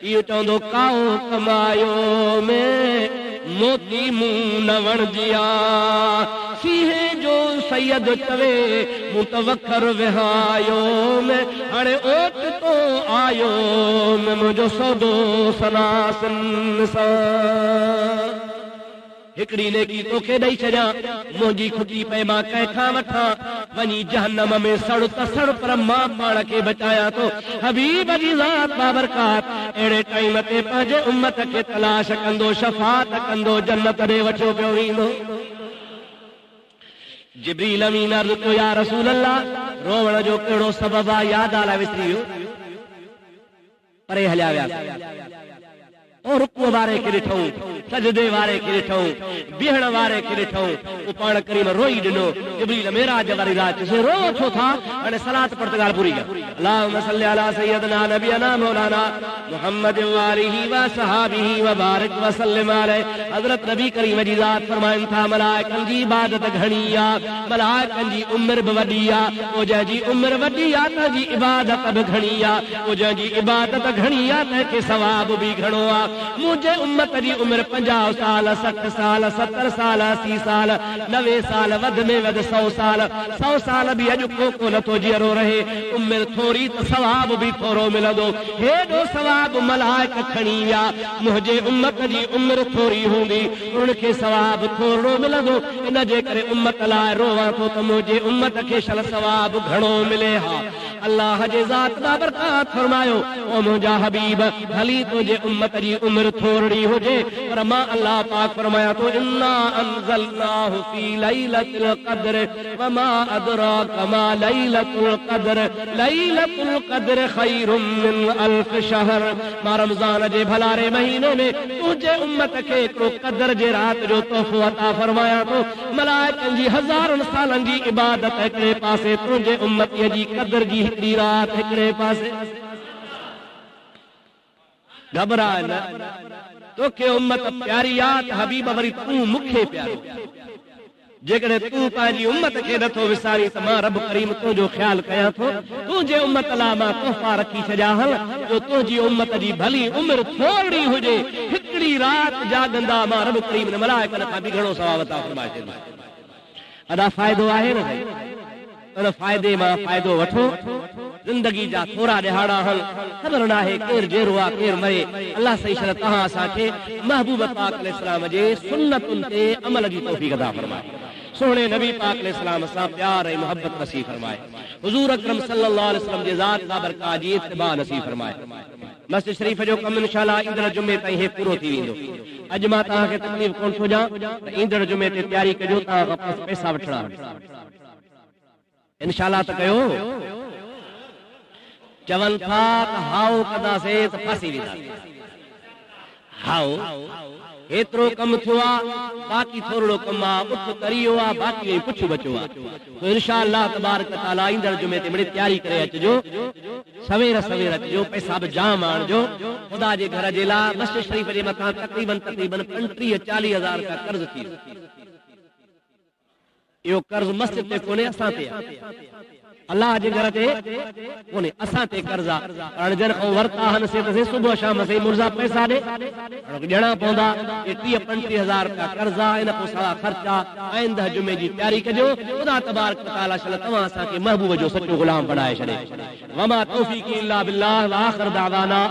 इहो चवंदो काओ कमायो में मोती मुंहुं न वणजिया, सीहे जो सैयद चवे मूं त वखर विहायो में, हाणे ओट तो आयो में मुंहिंजो सौदो सनासन सां। हिकिड़ी नेकी तोखे ॾेई छॾियां, मुंहिंजी खुटी पए मां कंहिंखां वठां, वञी जहन्नम में सड़ त सड़, पर मां पाण खे बचायां थो। हबीब जी ज़ात बाबरकात अहिड़े टाइम ते पंहिंजे उम्मत खे तलाश कंदो, शफ़ाअत कंदो, जन्नत ॾे वठो पियो वेंदो। जिब्रील अमीन अर्ज़ कयो या रसूल अल्लाह, रोवण जो कहिड़ो सबबु आहे, यादि आला विसरी वियो, परे हलिया विया। और रुकू वारे खे ॾिठऊं, सजदे वारे खे ॾिठऊं, बीहण वारे खे ॾिठऊं, पाण करीम रोई ॾिनो। जिब्रील मेराज वारी रात से रो छो था, हाणे सलात पढ़ त ॻाल्हि पूरी कर। अल्लाहुम्मा सल्ली अला सय्यदना नबियना मौलाना मुहम्मद व आलिहि व सहाबिहि व बारिक व सल्लिम अलैहि। हज़रत नबी करीम जी ज़ात फरमाइनि था, मलाइकनि जी इबादत घणी आहे, मलाइकनि जी उमिरि बि वॾी आहे, पोइ जंहिंजी उमिरि वॾी आहे तंहिंजी इबादत बि घणी आहे, पोइ जंहिंजी इबादत घणी आहे तंहिंखे सवाब बि घणो आहे। मुझे उम्मत जी उम्र 50 साल 60 साल 70 साल 80 साल 90 साल वध में वध 100 साल 100 साल भी अॼु को नथो जीअरो रहे, उम्र थोरी त सवाब भी थोरो मिलंदो। हेॾो सवाब मलाइक खणी विया, मुंहिंजे उम्मत जी उम्र थोरी हूंदी, उनखे सवाब थोरो मिलंदो। इन जे करे उम्मत लाइ रोवां थो त मुंहिंजे उम्मत खे शल सवाब घणो मिले। हा अल्लाह जे ज़ात बाबरकात फरमायो, ओ मुंहिंजा हबीब भली तुंहिंजे उम्मत जी उम्र थोरी हुजे, पर मां अल्लाह पाक फरमाया तो इन्ना अंज़लनाहु फी लैलतिल क़द्र वमा अदराक मा लैलतुल क़द्र लैलतुल क़द्र खैरुम मिन अल्फ शहर। मां रमज़ान जे भलारे महीने में तुंहिंजे उम्मत खे हिकिड़ो क़द्र जे रात जो तोहफ़ो अता फरमाया तो। मलाइकनि जी हज़ारनि सालनि जी इबादत हिकिड़े पासे, तुंहिंजे उम्मतीअ जी क़द्र जी हिकिड़ी रात हिकिड़े पासे। घबरा न, तोखे उम्मत प्यारी आहे त हबीब वरी तूं मूंखे प्यारो। जेकॾहिं तूं पंहिंजी उम्मत खे नथो विसारी त मां रब करीम तुंहिंजो ख्यालु कयां थो। तुंहिंजे उम्मत लाइ मां तोहफ़ा रखी छॾिया हल, जो तुंहिंजी उम्मत जी भली उमिरि थोरी हुजे, हिकिड़ी राति जाॻंदा मां रब करीम ने मलाइकनि खां बि घणो सवाब अता फरमाए छॾींदो। अदा फ़ाइदो आहे न भाई, उन फ़ाइदे मां फ़ाइदो वठो। ज़िंदगी जा थोरा ॾिहाड़ा हल, ख़बर न आहे केरु जेरो आहे केरु मरे। अल्लाह सही शल तव्हां असांखे महबूब पाक अलैहिस्सलाम जे सुन्नतुनि ते अमल जी तौफ़ीक़ अता फरमाए। सोने नबी पाक अलैहिस्सलाम सां प्यार ऐं मोहब्बत नसीब फरमाए। हुज़ूर अकरम सल्लल्लाहु अलैहि वसल्लम जे ज़ात बाबरकात जी इत्तिबा नसीब फरमाए। मस्जिद शरीफ जो कमु इंशाअल्लाह ईंदड़ जुमे ताईं हे पूरो थी वेंदो। अॼु मां तव्हांखे तकलीफ़ कोन थो ॾियां त ईंदड़ जुमे ते तयारी कजो, तव्हां खां पैसा वठणा इंशाअल्लाह त कयो। चवनि था त हाउ कंदासीं त फासी वेंदासीं। हाउ एतिरो कमु थियो आहे, बाक़ी थोरो कमु आहे, उठ करियो आहे, बाक़ी कुझु बचियो आहे। तो इंशाअल्लाह तबारक तआला ईंदड़ जुमे ते मिड़ई तयारी करे अचिजो, सवेर सवेर अचिजो, पैसा बि जाम आणिजो ख़ुदा जे घर जे लाइ। मस्जिद शरीफ जे मथां तक़रीबन 35-40 हज़ार रुपया कर्ज़ थी वियो। इहो कर्ज़ मस्जिद ते कोन्हे, असां ते आहे। अल्लाह जे घर ते कोन्हे, असां ते कर्ज़ आहे। हाणे जन खां वरिता हन से त सुबुह शाम से मुर्ज़ा पैसा ॾे ॾियणा पवंदा। 30-35 हज़ार रुपया कर्ज़ आहे, इन पोइ सारा ख़र्चा। आईंदह जुमे जी तयारी कजो। ख़ुदा तबारक तआला शल तव्हां असांखे महबूब जो सचो ग़ुलाम बणाए छॾे। वमा तौफ़ीक़ी इल्ला बिल्लाह व आख़िर दावाना।